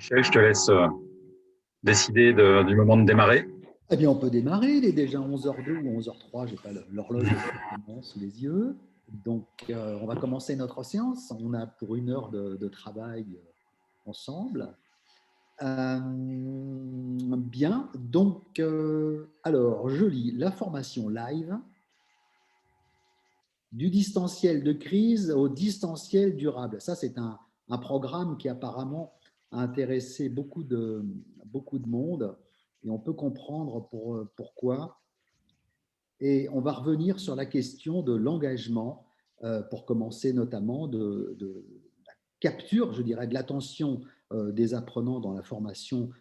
Michel, je te laisse décider du moment de démarrer. Eh bien, on peut démarrer. Il est déjà 11h02 ou 11h03. Je n'ai pas l'horloge sous les yeux. Donc, on va commencer notre séance. On a pour une heure de travail ensemble. Bien. Donc, alors, je lis la formation live du distanciel de crise au distanciel durable. Ça, c'est un programme qui apparemment a intéressé beaucoup de monde et on peut comprendre pourquoi. Et on va revenir sur la question de l'engagement pour commencer notamment de la capture, je dirais, de l'attention des apprenants dans la formation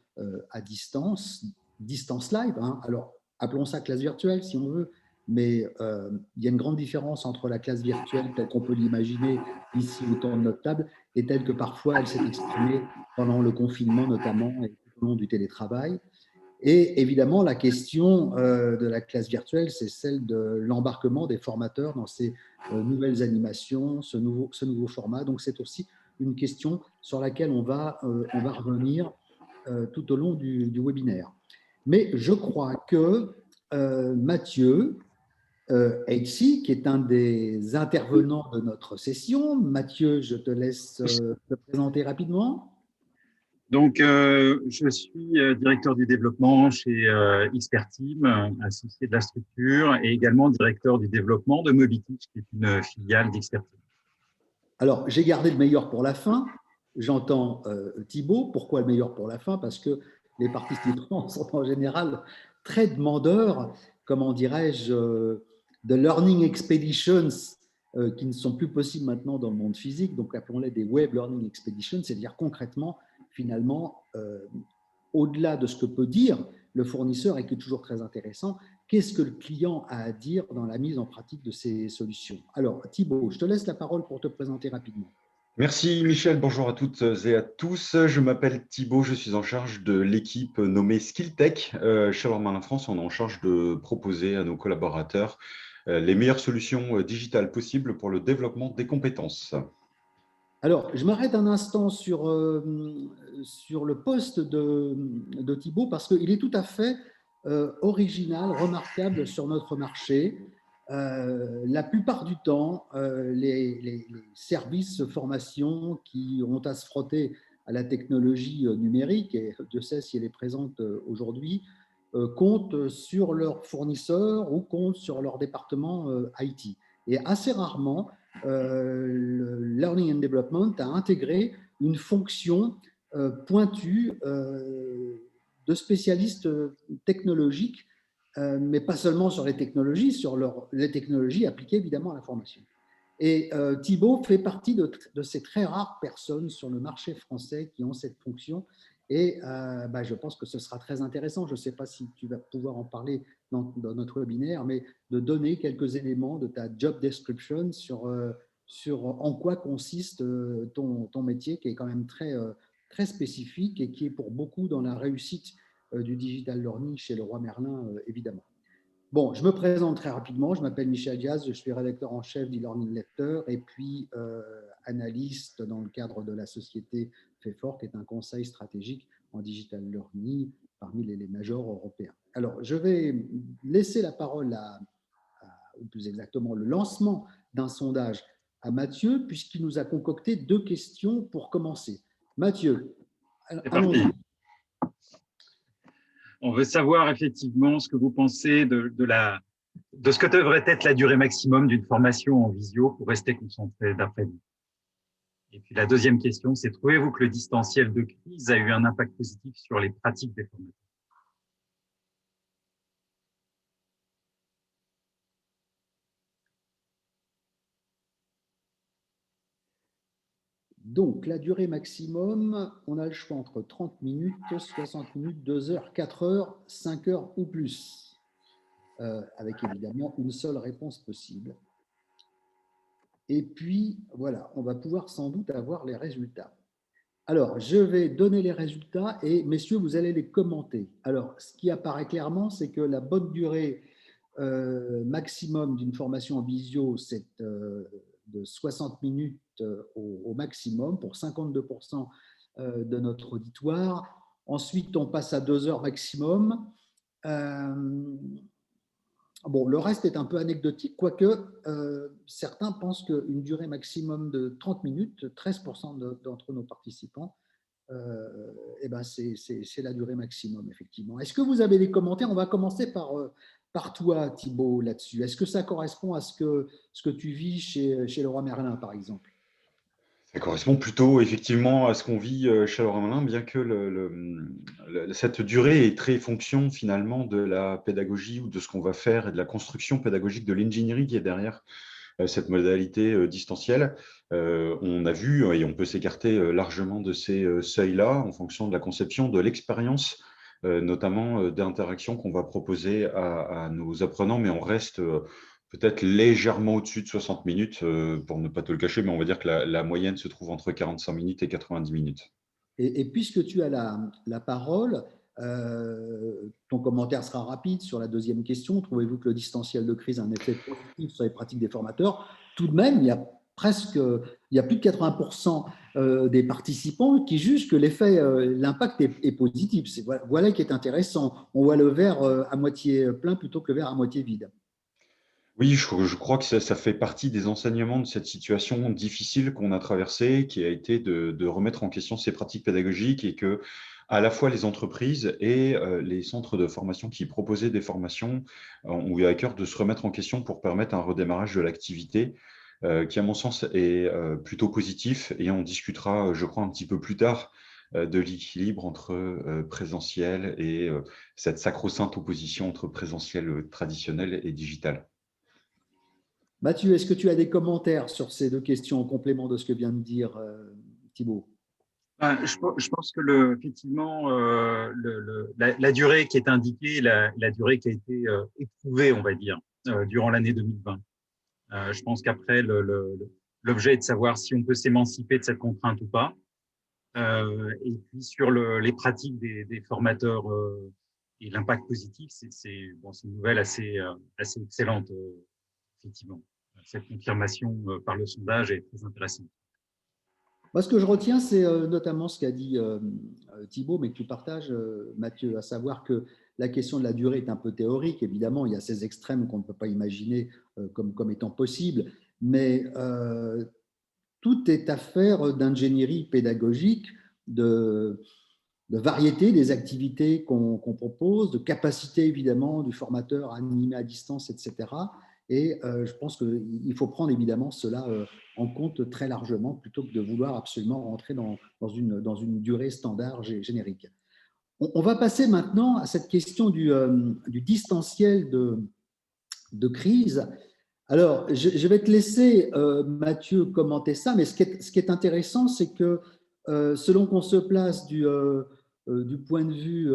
à distance live. Alors, appelons ça classe virtuelle si on veut, mais il y a une grande différence entre la classe virtuelle telle qu'on peut l'imaginer ici autour de notre table et telle que parfois elle s'est exprimée pendant le confinement notamment et tout au long du télétravail. Et évidemment, la question de la classe virtuelle, c'est celle de l'embarquement des formateurs dans ces nouvelles animations, ce nouveau format. Donc, c'est aussi une question sur laquelle on va revenir tout au long du webinaire. Mais je crois que Mathieu Heitsi, qui est un des intervenants de notre session, Mathieu, je te laisse te présenter rapidement. Donc, je suis directeur du développement chez Experteam, associé de la structure, et également directeur du développement de Mobiteach, qui est une filiale d'Experteam. Alors, j'ai gardé le meilleur pour la fin. J'entends Thibaut. Pourquoi le meilleur pour la fin? Parce que les participants sont en général très demandeurs, comment dirais-je, de learning expeditions qui ne sont plus possibles maintenant dans le monde physique. Donc, appelons-les des web learning expeditions, c'est-à-dire concrètement, finalement, au-delà de ce que peut dire le fournisseur et qui est toujours très intéressant, qu'est-ce que le client a à dire dans la mise en pratique de ces solutions? Alors, Thibaut, je te laisse la parole pour te présenter rapidement. Merci Michel, bonjour à toutes et à tous. Je m'appelle Thibaut, je suis en charge de l'équipe nommée SkillTech. Chez Learn France, on est en charge de proposer à nos collaborateurs les meilleures solutions digitales possibles pour le développement des compétences. Alors, je m'arrête un instant sur le poste de Thibaut parce qu'il est tout à fait original, remarquable sur notre marché. La plupart du temps, les services formation qui ont à se frotter à la technologie numérique, et Dieu sait si elle est présente aujourd'hui, comptent sur leurs fournisseurs ou comptent sur leur département IT. Et assez rarement, le Learning and Development a intégré une fonction pointue de spécialistes technologiques, mais pas seulement sur les technologies, sur les technologies appliquées évidemment à la formation. Et Thibaut fait partie de ces très rares personnes sur le marché français qui ont cette fonction. Et je pense que ce sera très intéressant. Je ne sais pas si tu vas pouvoir en parler dans notre webinaire, mais de donner quelques éléments de ta job description sur en quoi consiste ton métier, qui est quand même très spécifique et qui est pour beaucoup dans la réussite du digital learning chez Leroy Merlin, évidemment. Bon, je me présente très rapidement. Je m'appelle Michel Diaz, je suis rédacteur en chef d'e-learning lecteur et puis analyste dans le cadre de la société FEFOR, qui est un conseil stratégique en digital learning parmi les majors européens. Alors, je vais laisser la parole ou plus exactement le lancement d'un sondage à Mathieu, puisqu'il nous a concocté 2 questions pour commencer. Mathieu, allons-y. On veut savoir effectivement ce que vous pensez de ce que devrait être la durée maximum d'une formation en visio pour rester concentré d'après vous. Et puis la deuxième question, c'est trouvez-vous que le distanciel de crise a eu un impact positif sur les pratiques des formateurs? Donc, la durée maximum, on a le choix entre 30 minutes, 60 minutes, 2 heures, 4 heures, 5 heures ou plus, avec évidemment une seule réponse possible. Et puis, voilà, on va pouvoir sans doute avoir les résultats. Alors, je vais donner les résultats et, messieurs, vous allez les commenter. Alors, ce qui apparaît clairement, c'est que la bonne durée maximum d'une formation en visio, c'est de 60 minutes au maximum pour 52% de notre auditoire. Ensuite, on passe à 2 heures maximum. Bon, le reste est un peu anecdotique, quoique certains pensent qu'une durée maximum de 30 minutes, 13% d'entre nos participants, eh ben c'est la durée maximum, effectivement. Est-ce que vous avez des commentaires? On va commencer par toi, Thibaut, là-dessus. Est-ce que ça correspond à ce que tu vis chez Leroy Merlin, par exemple? Ça correspond plutôt effectivement à ce qu'on vit chez Leroy Merlin, bien que cette durée est très fonction finalement de la pédagogie ou de ce qu'on va faire et de la construction pédagogique de l'ingénierie qui est derrière cette modalité distancielle. On a vu, et on peut s'écarter largement de ces seuils-là en fonction de la conception de l'expérience, notamment d'interaction qu'on va proposer à nos apprenants, mais on reste peut-être légèrement au-dessus de 60 minutes, pour ne pas te le cacher, mais on va dire que la moyenne se trouve entre 45 minutes et 90 minutes. Et puisque tu as la parole, ton commentaire sera rapide sur la deuxième question. Trouvez-vous que le distanciel de crise a un effet positif sur les pratiques des formateurs? Tout de même, il y a plus de 80% des participants qui jugent que l'impact est positif. Voilà qui est intéressant. On voit le verre à moitié plein plutôt que le verre à moitié vide. Oui, je crois que ça fait partie des enseignements de cette situation difficile qu'on a traversée, qui a été de remettre en question ces pratiques pédagogiques et que à la fois les entreprises et les centres de formation qui proposaient des formations ont eu à cœur de se remettre en question pour permettre un redémarrage de l'activité, qui à mon sens est plutôt positif, et on discutera, je crois, un petit peu plus tard de l'équilibre entre présentiel et cette sacro-sainte opposition entre présentiel traditionnel et digital. Mathieu, est-ce que tu as des commentaires sur ces deux questions en complément de ce que vient de dire Thibaut? Je pense que effectivement, la durée qui est indiquée, la durée qui a été éprouvée, on va dire, durant l'année 2020. Je pense qu'après, l'objet est de savoir si on peut s'émanciper de cette contrainte ou pas. Et puis sur les pratiques des formateurs et l'impact positif, c'est une nouvelle assez excellente, effectivement. Cette confirmation par le sondage est très intéressante. Moi, ce que je retiens, c'est notamment ce qu'a dit Thibaut, mais que tu partages, Mathieu, à savoir que la question de la durée est un peu théorique. Évidemment, il y a ces extrêmes qu'on ne peut pas imaginer comme étant possibles, mais tout est affaire d'ingénierie pédagogique, de variété des activités qu'on propose, de capacité évidemment du formateur à animer à distance, etc. Et je pense qu'il faut prendre évidemment cela en compte très largement plutôt que de vouloir absolument rentrer dans une durée standard générique. On va passer maintenant à cette question du distanciel de crise. Alors, je vais te laisser, Mathieu, commenter ça, mais ce qui est intéressant, c'est que selon qu'on se place du point de vue,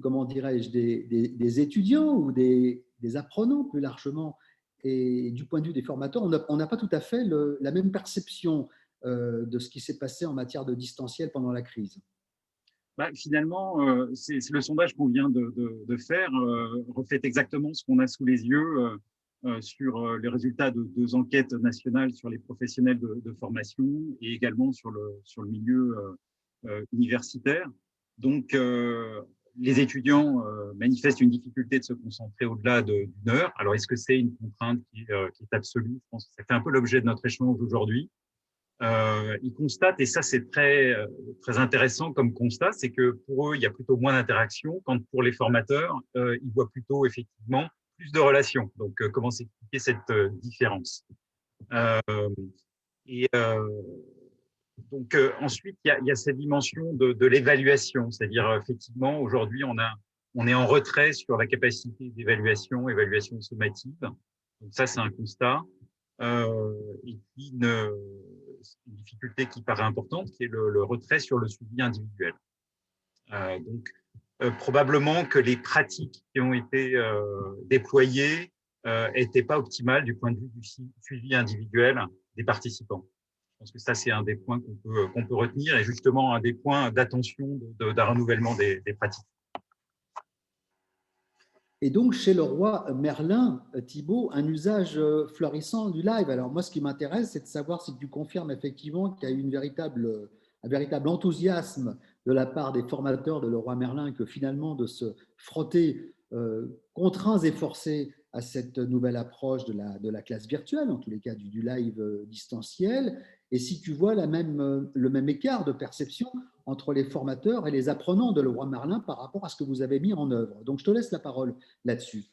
comment dirais-je, des étudiants ou des apprenants plus largement, et du point de vue des formateurs, on n'a pas tout à fait la même perception de ce qui s'est passé en matière de distanciel pendant la crise. Finalement, c'est le sondage qu'on vient de faire reflète exactement ce qu'on a sous les yeux sur les résultats de 2 enquêtes nationales sur les professionnels de formation et également sur le milieu universitaire. Donc, les étudiants manifestent une difficulté de se concentrer au-delà d'une heure. Alors, est-ce que c'est une contrainte qui est absolue? Je pense que ça fait un peu l'objet de notre échange aujourd'hui. Ils constatent, et ça c'est très intéressant comme constat, c'est que pour eux, il y a plutôt moins d'interaction, quand pour les formateurs, ils voient plutôt effectivement plus de relations. Donc, comment s'expliquer cette différence? Et donc, ensuite, il y a cette dimension de l'évaluation, c'est-à-dire effectivement, aujourd'hui, on est en retrait sur la capacité d'évaluation, évaluation sommative. Donc ça, c'est un constat. Et puis une difficulté qui paraît importante, qui est le retrait sur le suivi individuel. Donc, probablement que les pratiques qui ont été déployées n'étaient pas optimales du point de vue du suivi individuel des participants. Je pense que ça, c'est un des points qu'on peut retenir et justement un des points d'attention d'un renouvellement des pratiques. Et donc, chez le roi Merlin, Thibault, un usage florissant du live. Alors moi, ce qui m'intéresse, c'est de savoir si tu confirmes effectivement qu'il y a eu un véritable enthousiasme de la part des formateurs de Le Roi Merlin, que finalement de se frotter contraints et forcés à cette nouvelle approche de la classe virtuelle, en tous les cas du live distanciel, et si tu vois le même écart de perception entre les formateurs et les apprenants de Le Roi Merlin par rapport à ce que vous avez mis en œuvre. Donc je te laisse la parole là-dessus.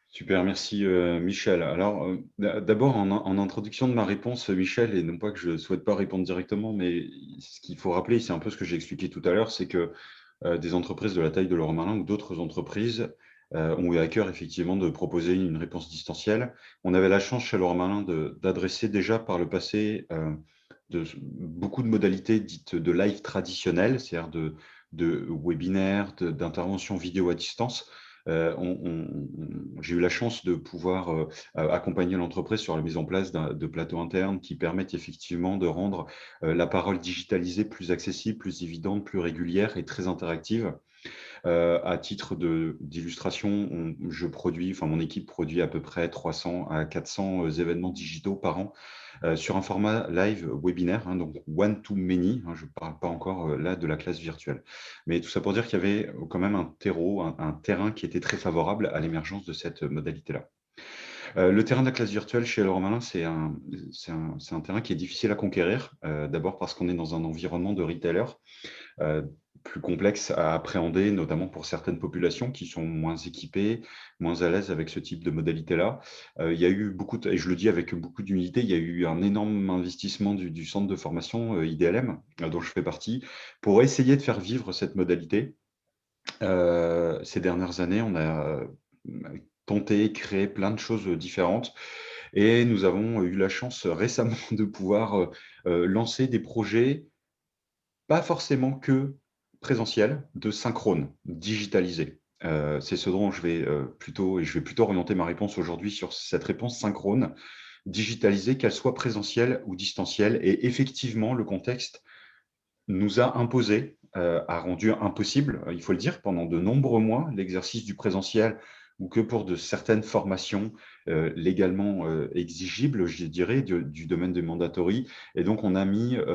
Super, merci Michel. Alors, d'abord, en introduction de ma réponse, Michel, et non pas que je ne souhaite pas répondre directement, mais ce qu'il faut rappeler, c'est un peu ce que j'ai expliqué tout à l'heure, c'est que des entreprises de la taille de Leroy Merlin ou d'autres entreprises ont eu à cœur effectivement de proposer une réponse distancielle. On avait la chance chez Leroy Merlin d'adresser déjà par le passé beaucoup de modalités dites de live traditionnelles, c'est-à-dire de webinaires, d'interventions vidéo à distance. J'ai eu la chance de pouvoir accompagner l'entreprise sur la mise en place de plateaux internes qui permettent effectivement de rendre la parole digitalisée plus accessible, plus évidente, plus régulière et très interactive. À titre d'illustration, mon équipe produit à peu près 300 à 400 événements digitaux par an sur un format live webinaire, hein, donc one-to-many. Hein, je ne parle pas encore là de la classe virtuelle. Mais tout ça pour dire qu'il y avait quand même un terreau, un terrain qui était très favorable à l'émergence de cette modalité-là. Le terrain de la classe virtuelle chez Leroy Merlin, c'est un terrain qui est difficile à conquérir. D'abord parce qu'on est dans un environnement de retailer plus complexe à appréhender, notamment pour certaines populations qui sont moins équipées, moins à l'aise avec ce type de modalité-là. Il y a eu et je le dis avec beaucoup d'humilité, il y a eu un énorme investissement du centre de formation IDLM, dont je fais partie, pour essayer de faire vivre cette modalité. Ces dernières années, on a tenté, créé plein de choses différentes. Et nous avons eu la chance récemment de pouvoir lancer des projets, pas forcément que présentiel, de synchrone, digitalisé. C'est ce dont je vais plutôt orienter ma réponse aujourd'hui sur cette réponse synchrone, digitalisée, qu'elle soit présentielle ou distancielle. Et effectivement, le contexte nous a imposé, a rendu impossible, il faut le dire, pendant de nombreux mois, l'exercice du présentiel ou que pour de certaines formations légalement exigibles, je dirais, du domaine des mandatory. Et donc,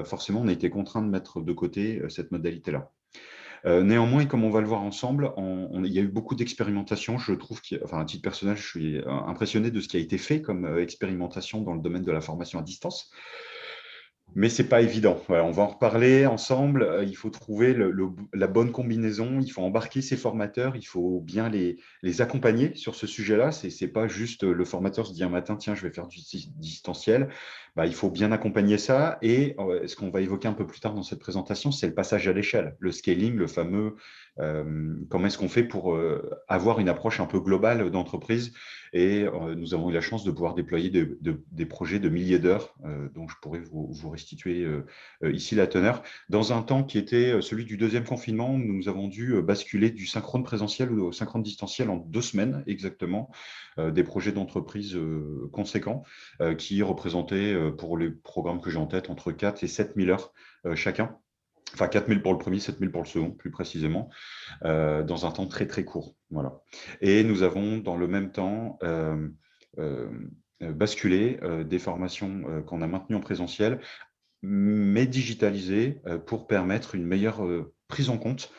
forcément, on a été contraint de mettre de côté cette modalité-là. Néanmoins, et comme on va le voir ensemble, il y a eu beaucoup d'expérimentations. Je trouve à titre personnel, je suis impressionné de ce qui a été fait comme expérimentation dans le domaine de la formation à distance. Mais c'est pas évident. Voilà, on va en reparler ensemble. Il faut trouver la bonne combinaison. Il faut embarquer ces formateurs. Il faut bien les accompagner sur ce sujet-là. C'est pas juste le formateur se dit un matin, tiens, je vais faire du distanciel. Bah, il faut bien accompagner ça. Et ce qu'on va évoquer un peu plus tard dans cette présentation, c'est le passage à l'échelle, le scaling, le fameux. Comment est-ce qu'on fait pour avoir une approche un peu globale d'entreprise? Et nous avons eu la chance de pouvoir déployer des projets de milliers d'heures, dont je pourrais vous restituer ici la teneur. Dans un temps qui était celui du deuxième confinement, nous avons dû basculer du synchrone présentiel au synchrone distanciel en 2 semaines exactement, des projets d'entreprise conséquents qui représentaient, pour les programmes que j'ai en tête, entre 4 et 7 000 heures chacun. Enfin, 4 000 pour le premier, 7 000 pour le second, plus précisément, dans un temps très, très court. Voilà. Et nous avons, dans le même temps, basculé des formations qu'on a maintenues en présentiel, mais digitalisées pour permettre une meilleure prise en compte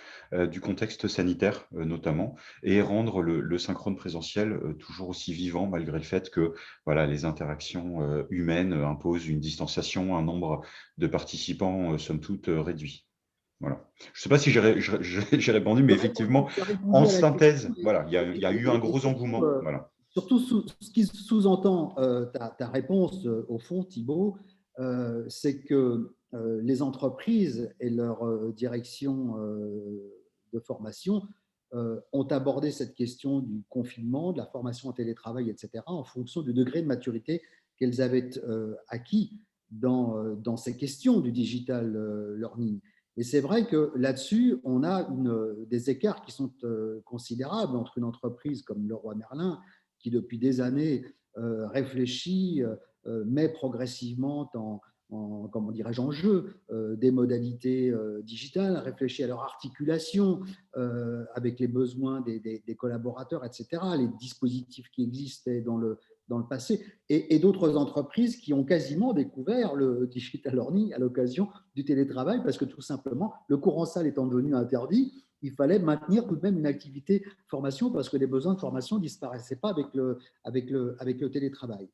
du contexte sanitaire, notamment, et rendre le synchrone présentiel toujours aussi vivant, malgré le fait que voilà, les interactions humaines imposent une distanciation, un nombre de participants, somme toute, réduit. Voilà. Je ne sais pas si j'ai répondu, mais effectivement, Tu as répondu en à la question. synthèse, voilà, il y a eu un gros Surtout, engouement. Voilà. surtout ce qui sous-entend ta réponse, au fond, Thibault, c'est que les entreprises et leur direction de formation ont abordé cette question du confinement, de la formation en télétravail, etc., en fonction du degré de maturité qu'elles avaient acquis dans ces questions du digital learning. Et c'est vrai que là-dessus, on a des écarts qui sont considérables entre une entreprise comme Leroy Merlin, qui depuis des années réfléchit, met progressivement comment dirais-je, en jeu des modalités digitales, réfléchit à leur articulation avec les besoins des collaborateurs, etc., les dispositifs qui existaient dans le passé, et d'autres entreprises qui ont quasiment découvert le digital learning à l'occasion du télétravail, parce que tout simplement, le cours en salle étant devenu interdit, il fallait maintenir tout de même une activité formation parce que les besoins de formation ne disparaissaient pas avec le télétravail.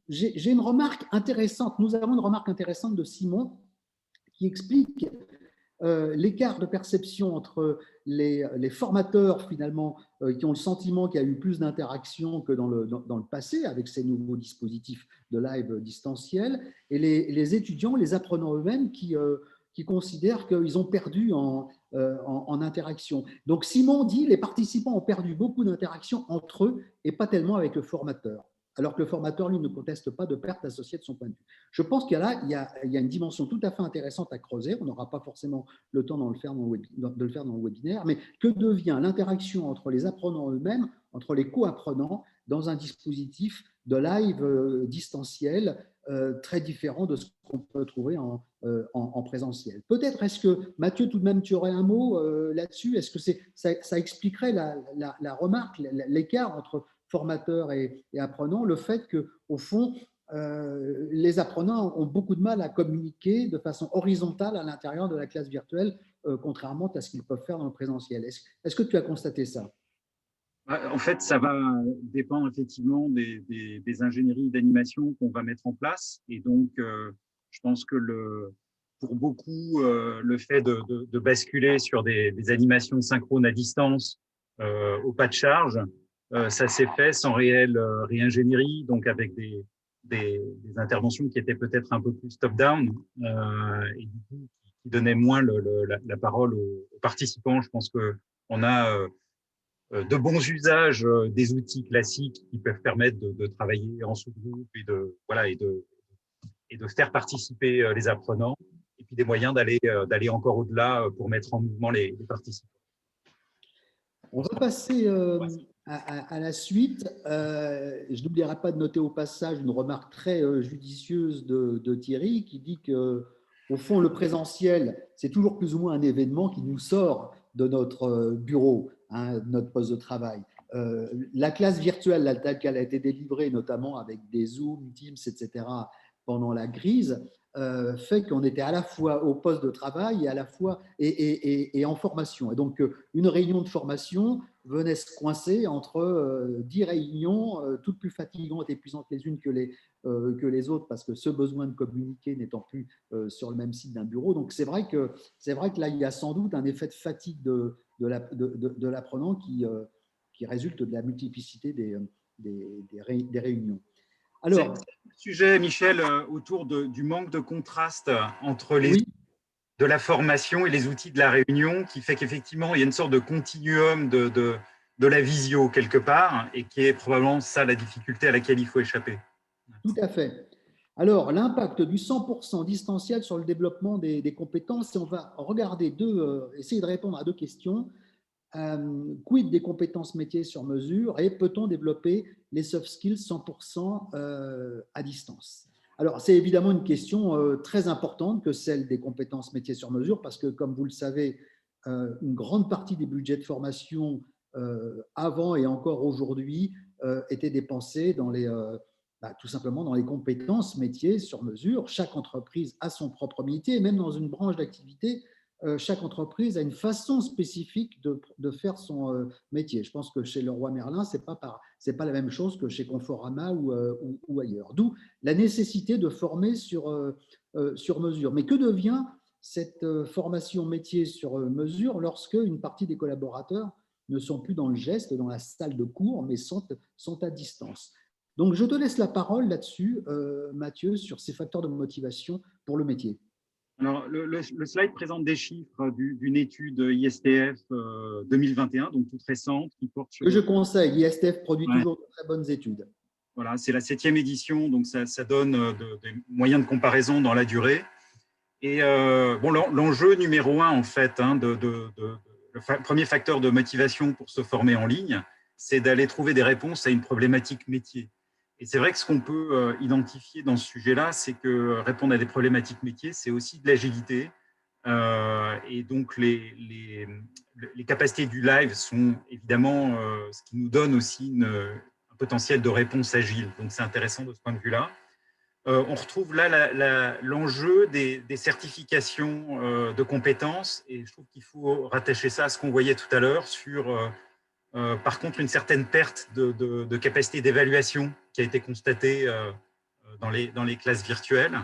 J'ai une remarque intéressante. Nous avons une remarque intéressante de Simon qui explique l'écart de perception entre les formateurs, finalement, qui ont le sentiment qu'il y a eu plus d'interaction que dans le passé avec ces nouveaux dispositifs de live distanciel, et les étudiants, les apprenants eux-mêmes qui considèrent qu'ils ont perdu en interaction. Donc, Simon dit que les participants ont perdu beaucoup d'interaction entre eux et pas tellement avec le formateur, alors que le formateur, lui, ne conteste pas de perte associée de son point de vue. Je pense qu'il y a une dimension tout à fait intéressante à creuser. On n'aura pas forcément le temps de le faire dans le webinaire, mais que devient l'interaction entre les apprenants eux-mêmes, entre les co-apprenants, dans un dispositif de live distanciel très différent de ce qu'on peut trouver en présentiel. Peut-être est-ce que, Mathieu, tout de même, tu aurais un mot là-dessus? Est-ce que ça expliquerait la remarque, l'écart entre formateurs et apprenants, le fait qu'au fond, les apprenants ont beaucoup de mal à communiquer de façon horizontale à l'intérieur de la classe virtuelle, contrairement à ce qu'ils peuvent faire dans le présentiel. Est-ce que tu as constaté ça? En fait, ça va dépendre effectivement des ingénieries d'animation qu'on va mettre en place. Et donc, je pense que pour beaucoup, le fait de basculer sur des animations synchrones à distance au pas de charge, ça s'est fait sans réelle réingénierie, donc avec des interventions qui étaient peut-être un peu plus top-down et du coup, qui donnaient moins la parole aux participants. Je pense qu'on a de bons usages des outils classiques qui peuvent permettre de travailler en sous-groupe et de faire participer les apprenants, et puis des moyens d'aller encore au-delà pour mettre en mouvement les participants. On va passer à la suite. Je n'oublierai pas de noter au passage une remarque très judicieuse de Thierry qui dit qu'au fond, le présentiel, c'est toujours plus ou moins un événement qui nous sort de notre bureau, de notre poste de travail. La classe virtuelle, telle qu'elle a été délivrée, notamment avec des Zoom, Teams, etc., pendant la crise, fait qu'on était à la fois au poste de travail et à la fois et en formation. Et donc, une réunion de formation venait se coincer entre 10 réunions, toutes plus fatigantes et épuisantes les unes que les autres, parce que ce besoin de communiquer n'étant plus sur le même site d'un bureau. Donc, c'est vrai que là, il y a sans doute un effet de fatigue de l'apprenant qui résulte de la multiplicité des réunions. Alors, c'est le sujet, Michel, autour du manque de contraste entre les outils de la formation et les outils de la réunion, qui fait qu'effectivement, il y a une sorte de continuum de la visio quelque part, et qui est probablement ça la difficulté à laquelle il faut échapper. Tout à fait. Alors, l'impact du 100% distanciel sur le développement des compétences, et on va regarder essayer de répondre à deux questions. Quid des compétences métiers sur mesure, et peut-on développer les soft skills 100% à distance? Alors, c'est évidemment une question très importante que celle des compétences métiers sur mesure, parce que, comme vous le savez, une grande partie des budgets de formation avant et encore aujourd'hui étaient dépensés dans tout simplement dans les compétences métiers sur mesure. Chaque entreprise a son propre métier, et même dans une branche d'activité, chaque entreprise a une façon spécifique de faire son métier. Je pense que chez Leroy Merlin, ce n'est pas la même chose que chez Conforama ou ailleurs. D'où la nécessité de former sur mesure. Mais que devient cette formation métier sur mesure lorsque une partie des collaborateurs ne sont plus dans le geste, dans la salle de cours, mais sont à distance? Donc, je te laisse la parole là-dessus, Mathieu, sur ces facteurs de motivation pour le métier. Alors, le slide présente des chiffres d'une étude ISTF 2021, donc toute récente, qui porte sur… Que je conseille, ISTF produit toujours de très bonnes études. Voilà, c'est la 7e édition, donc ça donne des moyens de comparaison dans la durée. Et l'enjeu numéro 1, en fait, le premier facteur de motivation pour se former en ligne, c'est d'aller trouver des réponses à une problématique métier. Et c'est vrai que ce qu'on peut identifier dans ce sujet-là, c'est que répondre à des problématiques métiers, c'est aussi de l'agilité. Et donc, les capacités du live sont évidemment ce qui nous donne aussi un potentiel de réponse agile. Donc, c'est intéressant de ce point de vue-là. On retrouve là l'enjeu des certifications de compétences, et je trouve qu'il faut rattacher ça à ce qu'on voyait tout à l'heure sur, par contre, une certaine perte de capacité d'évaluation qui a été constatée dans les classes virtuelles.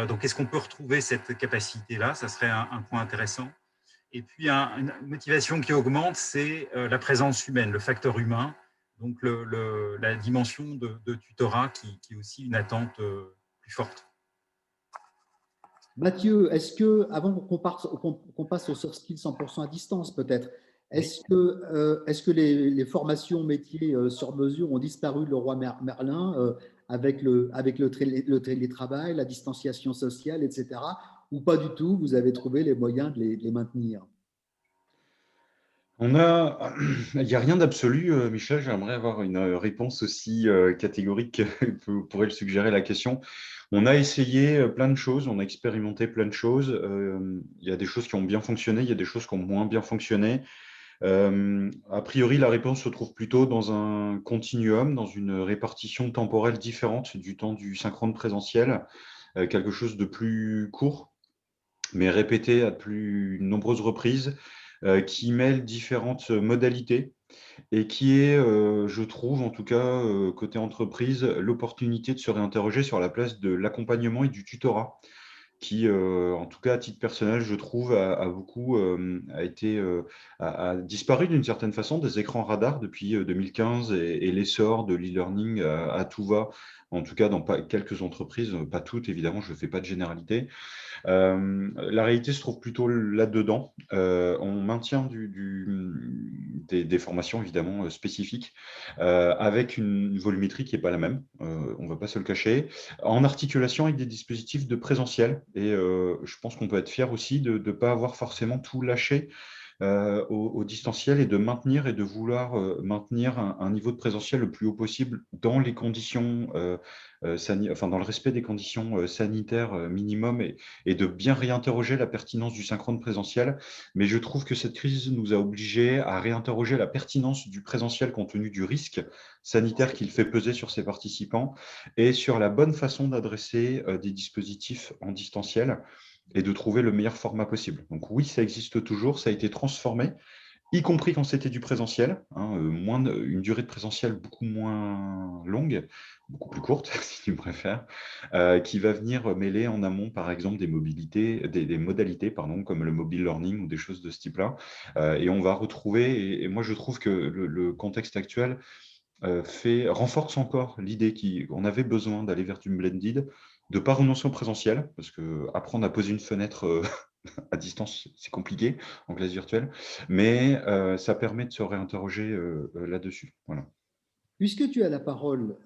Donc, est-ce qu'on peut retrouver cette capacité-là? Ça serait un point intéressant. Et puis, une motivation qui augmente, c'est la présence humaine, le facteur humain, donc la dimension de tutorat qui est aussi une attente plus forte. Mathieu, est-ce que, avant qu'on passe aux soft skills 100% à distance peut-être, est-ce que les formations métiers sur mesure ont disparu de Leroy Merlin avec le télétravail, la distanciation sociale, etc. Ou pas du tout, vous avez trouvé les moyens de les maintenir? Il n'y a rien d'absolu, Michel. J'aimerais avoir une réponse aussi catégorique que pourrait le suggérer la question. On a essayé plein de choses, on a expérimenté plein de choses. Il y a des choses qui ont bien fonctionné, il y a des choses qui ont moins bien fonctionné. A priori, la réponse se trouve plutôt dans un continuum, dans une répartition temporelle différente du temps du synchrone présentiel, quelque chose de plus court, mais répété à de plus nombreuses reprises, qui mêle différentes modalités et qui est, je trouve, en tout cas, côté entreprise, l'opportunité de se réinterroger sur la place de l'accompagnement et du tutorat qui, en tout cas à titre personnel, je trouve, a beaucoup a disparu d'une certaine façon des écrans radars depuis 2015 et l'essor de l'e-learning à tout va, en tout cas dans quelques entreprises, pas toutes évidemment, je ne fais pas de généralité. La réalité se trouve plutôt là-dedans. On maintient des formations évidemment spécifiques avec une volumétrie qui n'est pas la même, on ne va pas se le cacher, en articulation avec des dispositifs de présentiel. Et je pense qu'on peut être fier aussi de ne pas avoir forcément tout lâché au distanciel et de maintenir et de vouloir maintenir un niveau de présentiel le plus haut possible dans les conditions, dans le respect des conditions sanitaires minimum et de bien réinterroger la pertinence du synchrone présentiel. Mais je trouve que cette crise nous a obligés à réinterroger la pertinence du présentiel compte tenu du risque sanitaire qu'il fait peser sur ses participants et sur la bonne façon d'adresser des dispositifs en distanciel et de trouver le meilleur format possible. Donc oui, ça existe toujours, ça a été transformé, y compris quand c'était du présentiel, une durée de présentiel beaucoup moins longue, beaucoup plus courte, si tu préfères, qui va venir mêler en amont, par exemple, des modalités, comme le mobile learning ou des choses de ce type-là. Et on va retrouver, et moi je trouve que le contexte actuel renforce encore l'idée qu'on avait besoin d'aller vers du blended, de ne pas renoncer au présentiel, parce que apprendre à poser une fenêtre à distance, c'est compliqué en classe virtuelle, mais ça permet de se réinterroger là-dessus. Voilà. Puisque tu as la parole,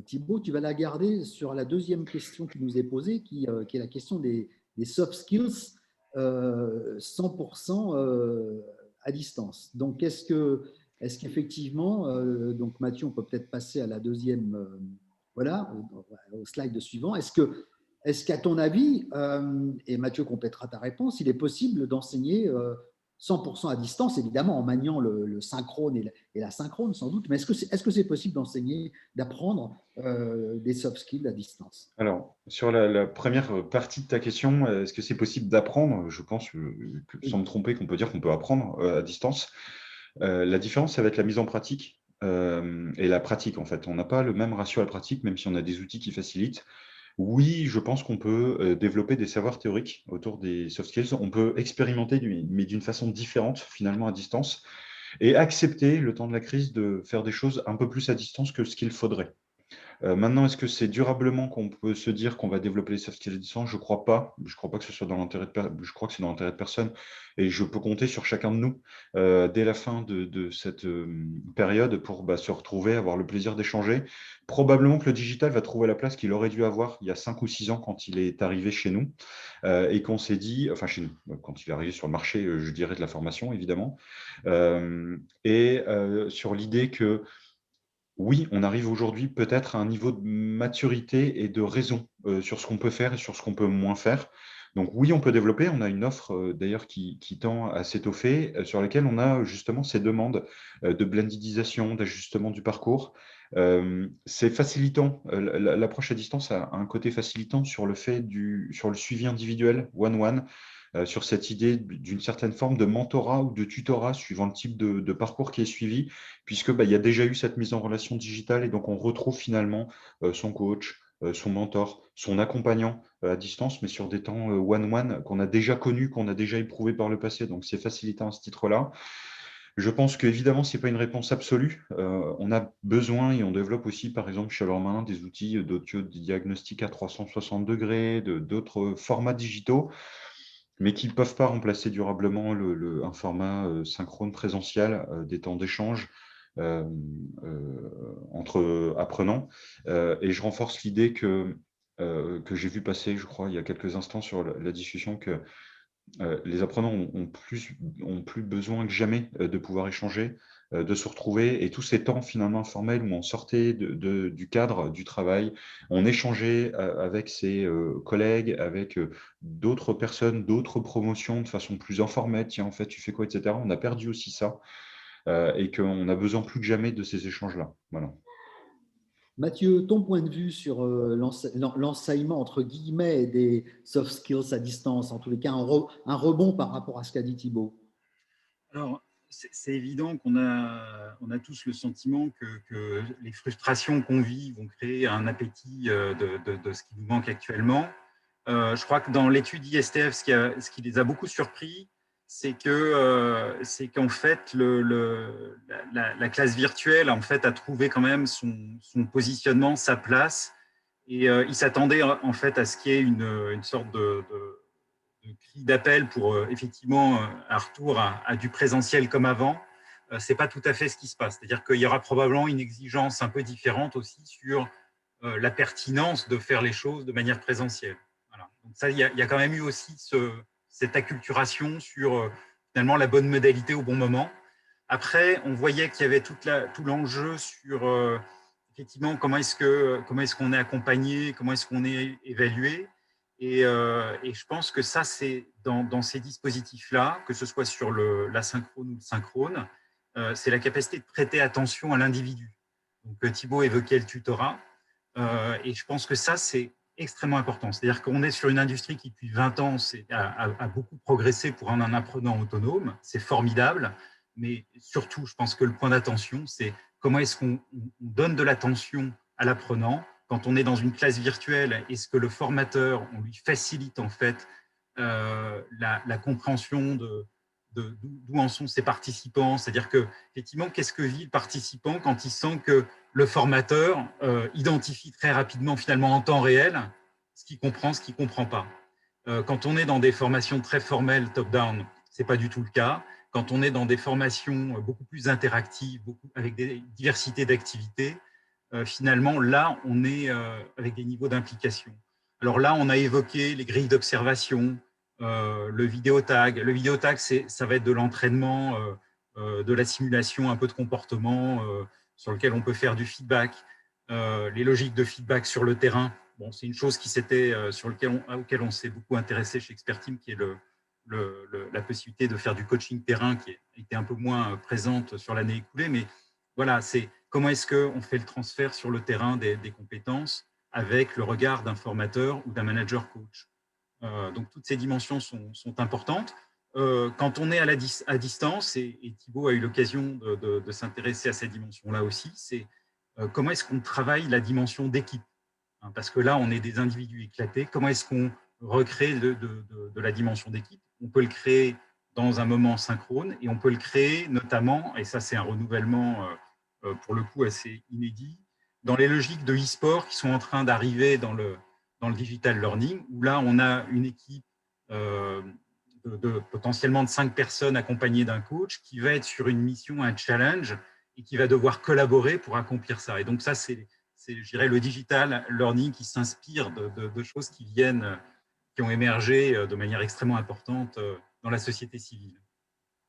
Thibaut, tu vas la garder sur la deuxième question qui nous est posée, qui est la question des soft skills 100% à distance. Donc, est-ce qu'effectivement, donc Mathieu, on peut peut-être passer à la deuxième, voilà, au slide suivant. Est-ce qu'à ton avis, et Mathieu complétera ta réponse, il est possible d'enseigner 100% à distance, évidemment en maniant le synchrone et l'asynchrone sans doute, mais est-ce que c'est possible d'enseigner, d'apprendre des soft skills à distance? Alors, sur la première partie de ta question, est-ce que c'est possible d'apprendre? Je pense, sans me tromper, qu'on peut dire qu'on peut apprendre à distance. La différence, ça va être la mise en pratique et la pratique, en fait. On n'a pas le même ratio à la pratique, même si on a des outils qui facilitent. Oui, je pense qu'on peut développer des savoirs théoriques autour des soft skills. On peut expérimenter, mais d'une façon différente, finalement, à distance, et accepter, le temps de la crise, de faire des choses un peu plus à distance que ce qu'il faudrait. Maintenant, est-ce que c'est durablement qu'on peut se dire qu'on va développer les soft skills à distance? Je ne crois pas. Je ne crois pas que ce soit dans l'intérêt je crois que c'est dans l'intérêt de personne. Et je peux compter sur chacun de nous dès la fin de cette période pour se retrouver, avoir le plaisir d'échanger. Probablement que le digital va trouver la place qu'il aurait dû avoir il y a 5 ou 6 ans quand il est arrivé chez nous et qu'on s'est dit, enfin chez nous, quand il est arrivé sur le marché, je dirais de la formation évidemment, sur l'idée que Oui, on arrive aujourd'hui peut-être à un niveau de maturité et de raison sur ce qu'on peut faire et sur ce qu'on peut moins faire. Donc oui, on peut développer. On a une offre d'ailleurs qui tend à s'étoffer, sur laquelle on a justement ces demandes de blendedisation, d'ajustement du parcours. C'est facilitant. L'approche à distance a un côté facilitant sur sur le suivi individuel, one-one, sur cette idée d'une certaine forme de mentorat ou de tutorat suivant le type de parcours qui est suivi, puisque il y a déjà eu cette mise en relation digitale et donc on retrouve finalement son coach, son mentor, son accompagnant à distance, mais sur des temps one-one qu'on a déjà connus, qu'on a déjà éprouvé par le passé. Donc c'est facilitant à ce titre-là. Je pense qu'évidemment, ce n'est pas une réponse absolue. On a besoin et on développe aussi, par exemple, chez Lormain, des outils d'autodiagnostic à 360 degrés, d'autres formats digitaux, mais qui ne peuvent pas remplacer durablement un format synchrone présentiel, des temps d'échange euh, entre apprenants. Et je renforce l'idée que j'ai vu passer, je crois, il y a quelques instants sur la discussion, que les apprenants ont plus besoin que jamais de pouvoir échanger, de se retrouver, et tous ces temps finalement informels où on sortait du cadre du travail, on échangeait avec ses collègues, avec d'autres personnes, d'autres promotions de façon plus informelle. Tiens, en fait, tu fais quoi, etc. On a perdu aussi ça, et qu'on a besoin plus que jamais de ces échanges-là. Voilà. Mathieu, ton point de vue sur l'enseignement, entre guillemets, des soft skills à distance, en tous les cas, un rebond par rapport à ce qu'a dit Thibaut. Alors, c'est évident qu'on a tous le sentiment que les frustrations qu'on vit vont créer un appétit de ce qui nous manque actuellement. Je crois que dans l'étude ISTF, ce qui les a beaucoup surpris, c'est qu'en fait, la classe virtuelle en fait, a trouvé quand même son positionnement, sa place. Et ils s'attendaient en fait à ce qu'il y ait une sorte de cri d'appel pour effectivement un retour à du présentiel comme avant. Ce n'est pas tout à fait ce qui se passe. C'est-à-dire qu'il y aura probablement une exigence un peu différente aussi sur la pertinence de faire les choses de manière présentielle. Voilà. Donc ça, il y a quand même eu aussi cette acculturation sur finalement la bonne modalité au bon moment. Après, on voyait qu'il y avait tout l'enjeu sur effectivement comment est-ce qu'on est accompagné, comment est-ce qu'on est évalué. Et je pense que ça, c'est dans ces dispositifs-là, que ce soit sur l'asynchrone ou le synchrone, c'est la capacité de prêter attention à l'individu. Donc Thibaut évoquait le tutorat, et je pense que ça, c'est extrêmement important. C'est-à-dire qu'on est sur une industrie qui, depuis 20 ans, a beaucoup progressé pour un apprenant autonome. C'est formidable, mais surtout, je pense que le point d'attention, c'est comment est-ce qu'on donne de l'attention à l'apprenant quand on est dans une classe virtuelle. Est-ce que le formateur, on lui facilite en fait la compréhension d'où en sont ses participants, c'est-à-dire que effectivement, qu'est-ce que vit le participant quand il sent que le formateur identifie très rapidement, finalement en temps réel, ce qu'il comprend, ce qu'il ne comprend pas. Quand on est dans des formations très formelles, top-down, ce n'est pas du tout le cas. Quand on est dans des formations beaucoup plus interactives, avec des diversités d'activités, finalement, là, on est avec des niveaux d'implication. Alors là, on a évoqué les grilles d'observation, le vidéotag. Le vidéotag, ça va être de l'entraînement, de la simulation, un peu de comportement sur lequel on peut faire du feedback. Les logiques de feedback sur le terrain, bon, c'est une chose auquel on s'est beaucoup intéressé chez Expertime, qui est la possibilité de faire du coaching terrain, qui a été un peu moins présente sur l'année écoulée. Mais voilà, c'est comment est-ce qu'on fait le transfert sur le terrain des compétences avec le regard d'un formateur ou d'un manager coach. Donc, toutes ces dimensions sont importantes. Quand on est à distance, et Thibaut a eu l'occasion de s'intéresser à cette dimension-là aussi, c'est comment est-ce qu'on travaille la dimension d'équipe, hein, parce que là, on est des individus éclatés. Comment est-ce qu'on recrée de la dimension d'équipe? On peut le créer dans un moment synchrone et on peut le créer notamment, et ça c'est un renouvellement pour le coup assez inédit, dans les logiques de e-sport qui sont en train d'arriver dans le digital learning, où là on a une équipe euh, potentiellement de 5 personnes accompagnées d'un coach qui va être sur une mission, un challenge, et qui va devoir collaborer pour accomplir ça. Et donc ça, c'est je dirais, le digital learning qui s'inspire de choses qui ont émergé de manière extrêmement importante dans la société civile.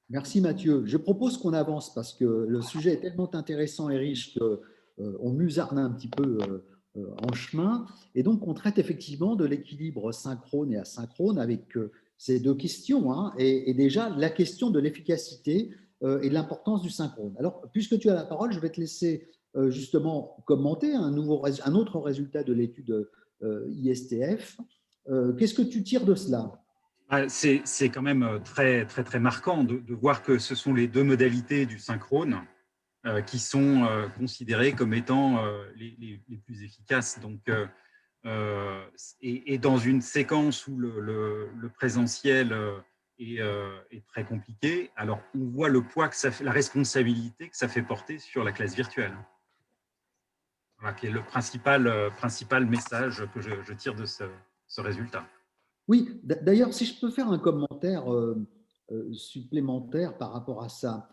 Merci Mathieu. Je propose qu'on avance parce que le sujet est tellement intéressant et riche que on musarde un petit peu en chemin. Et donc, on traite effectivement de l'équilibre synchrone et asynchrone avec ces deux questions, hein, et déjà la question de l'efficacité et de l'importance du synchrone. Alors, puisque tu as la parole, je vais te laisser justement commenter un autre résultat de l'étude ISTF. Qu'est-ce que tu tires de cela? C'est quand même très, très, très marquant de voir que ce sont les deux modalités du synchrone qui sont considérées comme étant les plus efficaces. Donc, et dans une séquence où le présentiel est très compliqué, alors on voit le poids que ça fait, la responsabilité que ça fait porter sur la classe virtuelle. Voilà, qui est le principal message que je tire de ce résultat. Oui, d'ailleurs, si je peux faire un commentaire supplémentaire par rapport à ça.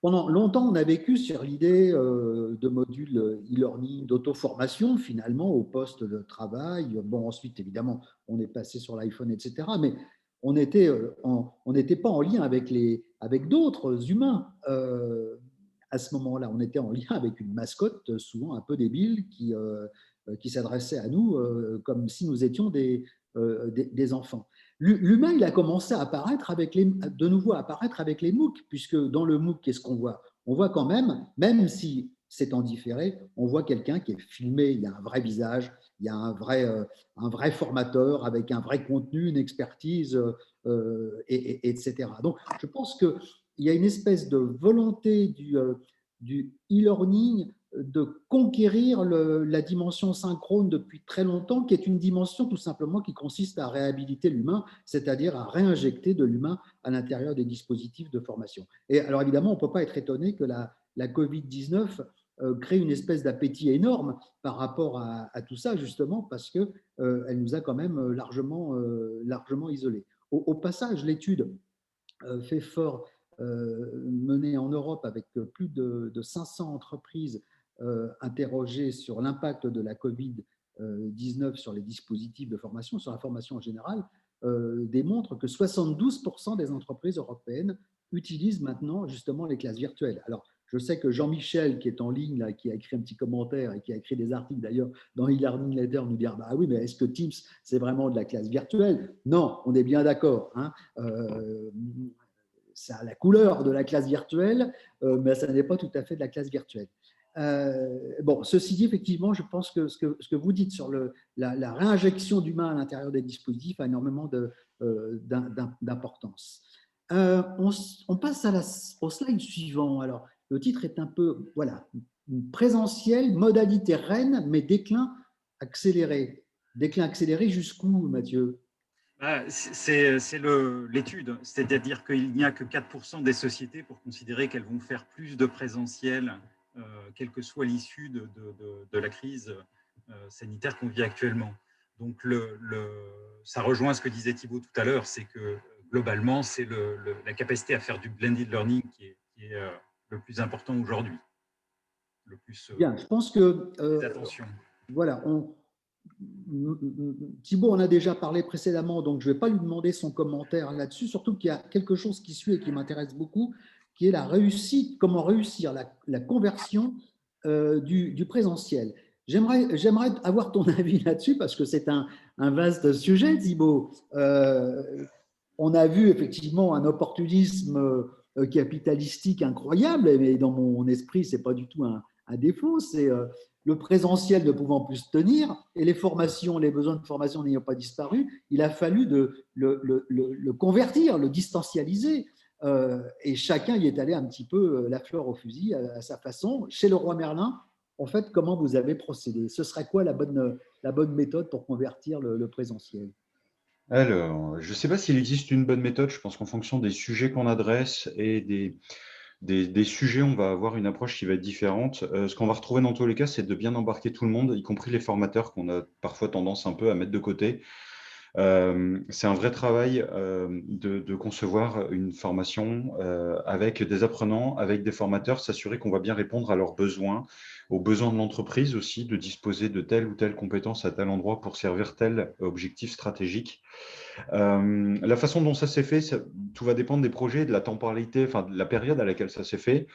Pendant longtemps, on a vécu sur l'idée de modules e-learning, d'auto-formation, finalement, au poste de travail. Bon, ensuite, évidemment, on est passé sur l'iPhone, etc. Mais on n'était pas en lien avec d'autres humains à ce moment-là. On était en lien avec une mascotte, souvent un peu débile, qui s'adressait à nous comme si nous étions des enfants. L'humain, il a commencé à apparaître de nouveau à apparaître avec les MOOC, puisque dans le MOOC, qu'est-ce qu'on voit? On voit quand même si c'est en différé, on voit quelqu'un qui est filmé, il y a un vrai visage, il y a un vrai formateur avec un vrai contenu, une expertise, etc. Donc, je pense qu'il y a une espèce de volonté du e-learning de conquérir la dimension synchrone depuis très longtemps, qui est une dimension tout simplement qui consiste à réhabiliter l'humain, c'est-à-dire à réinjecter de l'humain à l'intérieur des dispositifs de formation. Et alors évidemment, on ne peut pas être étonné que la Covid-19 crée une espèce d'appétit énorme par rapport à tout ça, justement, parce qu'elle nous a quand même largement isolés. Au passage, l'étude fait fort menée en Europe avec plus de 500 entreprises interrogées sur l'impact de la Covid-19 sur les dispositifs de formation, sur la formation en général, démontre que 72% des entreprises européennes utilisent maintenant justement les classes virtuelles. Alors, je sais que Jean-Michel, qui est en ligne, là, qui a écrit un petit commentaire et qui a écrit des articles d'ailleurs dans e-learning letter, nous dit bah oui, mais est-ce que Teams, c'est vraiment de la classe virtuelle? Non, on est bien d'accord. Hein. Ça a la couleur de la classe virtuelle, mais ça n'est pas tout à fait de la classe virtuelle. Bon, ceci dit, effectivement, je pense que ce que vous dites sur la réinjection d'humains à l'intérieur des dispositifs a énormément d'importance. On passe au slide suivant. Alors, le titre est un peu, voilà, présentiel, modalité reine, mais déclin accéléré. Déclin accéléré jusqu'où, Mathieu? C'est l'étude, c'est-à-dire qu'il n'y a que 4% des sociétés pour considérer qu'elles vont faire plus de présentiel, quelle que soit l'issue de la crise sanitaire qu'on vit actuellement. Donc, ça rejoint ce que disait Thibaut tout à l'heure, c'est que globalement, c'est la capacité à faire du blended learning qui est le plus important aujourd'hui. Le plus. Bien, je pense que. Attention. Voilà, Thibaut en a déjà parlé précédemment, donc je ne vais pas lui demander son commentaire là-dessus, surtout qu'il y a quelque chose qui suit et qui m'intéresse beaucoup, qui est la réussite, comment réussir la conversion du présentiel. J'aimerais avoir ton avis là-dessus parce que c'est un vaste sujet, Thibaut. On a vu effectivement un opportunisme capitalistique incroyable, mais dans mon esprit, ce n'est pas du tout un défaut, c'est le présentiel ne pouvant plus tenir et les formations, les besoins de formation n'ayant pas disparu, il a fallu le convertir, le distancialiser. Et chacun y est allé un petit peu la fleur au fusil à sa façon. Chez Leroy Merlin, en fait, comment vous avez procédé? Ce serait quoi la bonne méthode pour convertir le présentiel? Alors, je ne sais pas s'il existe une bonne méthode. Je pense qu'en fonction des sujets qu'on adresse et des sujets, on va avoir une approche qui va être différente. Ce qu'on va retrouver dans tous les cas, c'est de bien embarquer tout le monde, y compris les formateurs qu'on a parfois tendance un peu à mettre de côté. C'est un vrai travail de concevoir une formation avec des apprenants, avec des formateurs, s'assurer qu'on va bien répondre à leurs besoins, aux besoins de l'entreprise aussi, de disposer de telle ou telle compétence à tel endroit pour servir tel objectif stratégique. La façon dont ça s'est fait, tout va dépendre des projets, de la temporalité, enfin de la période à laquelle ça s'est fait.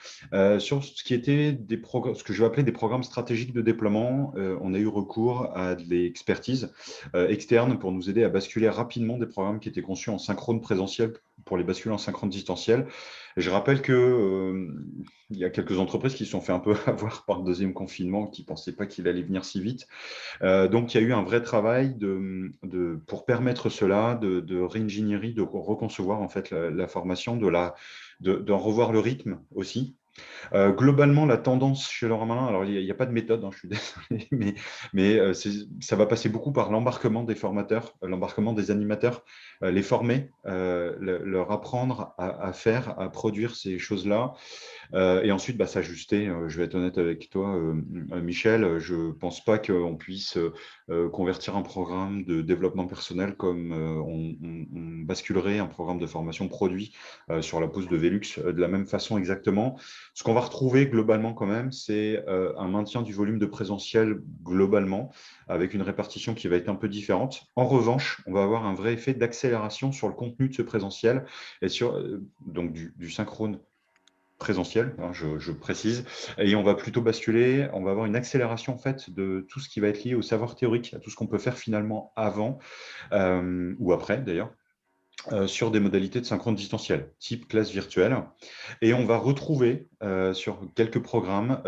Sur ce qui était ce que je vais appeler des programmes stratégiques de déploiement, on a eu recours à de l'expertise externe pour nous aider à basculer rapidement des programmes qui étaient conçus en synchrone présentiel pour les basculer en synchrone distanciel. Et je rappelle que il y a quelques entreprises qui se sont fait un peu avoir par le deuxième confinement, qui ne pensaient pas qu'il allait venir si vite. Donc, il y a eu un vrai travail pour permettre cela, de réingénierie, de reconcevoir en fait la formation, d'en revoir le rythme aussi. Globalement, la tendance chez Leroy Merlin, alors il n'y a pas de méthode, hein, je suis désolé, mais ça va passer beaucoup par l'embarquement des formateurs, l'embarquement des animateurs, les former, leur apprendre à faire, à produire ces choses-là. Et ensuite, s'ajuster. Je vais être honnête avec toi, Michel. Je ne pense pas qu'on puisse convertir un programme de développement personnel comme on basculerait un programme de formation produit sur la pose de Velux de la même façon exactement. Ce qu'on va retrouver globalement quand même, c'est un maintien du volume de présentiel globalement, avec une répartition qui va être un peu différente. En revanche, on va avoir un vrai effet d'accélération sur le contenu de ce présentiel et sur donc du synchrone présentiel, hein, je précise, et on va plutôt basculer, on va avoir une accélération en fait de tout ce qui va être lié au savoir théorique, à tout ce qu'on peut faire finalement avant ou après d'ailleurs. Sur des modalités de synchrone distanciel, type classe virtuelle. Et on va retrouver sur quelques programmes,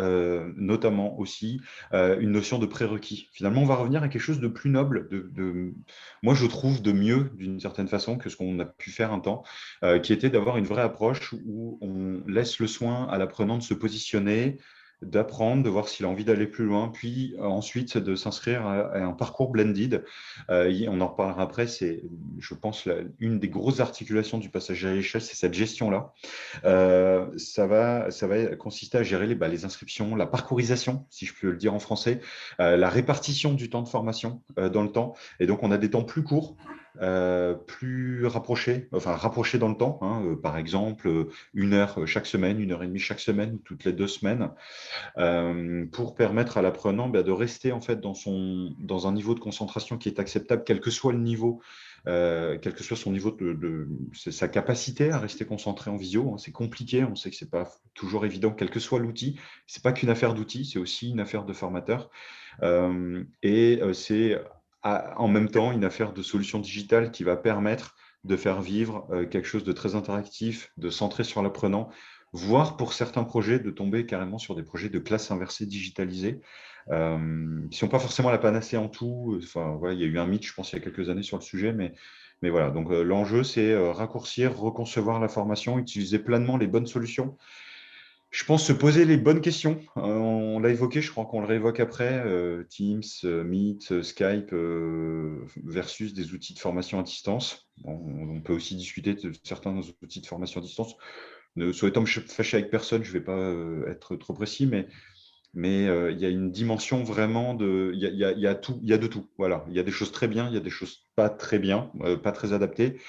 notamment aussi, une notion de prérequis. Finalement, on va revenir à quelque chose de plus noble, moi je trouve de mieux d'une certaine façon que ce qu'on a pu faire un temps, qui était d'avoir une vraie approche où on laisse le soin à l'apprenant de se positionner, d'apprendre, de voir s'il a envie d'aller plus loin, puis ensuite de s'inscrire à un parcours blended. On en reparlera après, c'est, je pense, une des grosses articulations du passage à l'échelle, c'est cette gestion-là. Ça va consister à gérer les inscriptions, la parcourisation, si je peux le dire en français, la répartition du temps de formation dans le temps. Et donc, on a des temps plus courts, plus rapprochés, enfin rapprochés dans le temps, hein, par exemple 1 heure chaque semaine, 1 heure et demie chaque semaine, toutes les 2 semaines, pour permettre à l'apprenant de rester en fait dans un niveau de concentration qui est acceptable, quel que soit le niveau, quel que soit son niveau sa capacité à rester concentré en visio. Hein. C'est compliqué, on sait que c'est pas toujours évident, quel que soit l'outil. C'est pas qu'une affaire d'outils, c'est aussi une affaire de formateur. C'est en même temps une affaire de solution digitale qui va permettre de faire vivre quelque chose de très interactif, de centré sur l'apprenant, voire pour certains projets de tomber carrément sur des projets de classe inversée digitalisée, qui ne sont pas forcément la panacée en tout. Enfin, voilà, il y a eu un mythe, je pense, il y a quelques années sur le sujet, mais voilà. Donc, l'enjeu, c'est raccourcir, reconcevoir la formation, utiliser pleinement les bonnes solutions. Je pense se poser les bonnes questions. On l'a évoqué, je crois qu'on le réévoque après. Teams, Meet, Skype versus des outils de formation à distance. Bon, on peut aussi discuter de certains outils de formation à distance. Ne souhaitant me fâcher avec personne, je ne vais pas être trop précis, mais il y a une dimension vraiment il y a tout, il y a de tout. Voilà, il y a des choses très bien, il y a des choses pas très bien, pas très adaptées.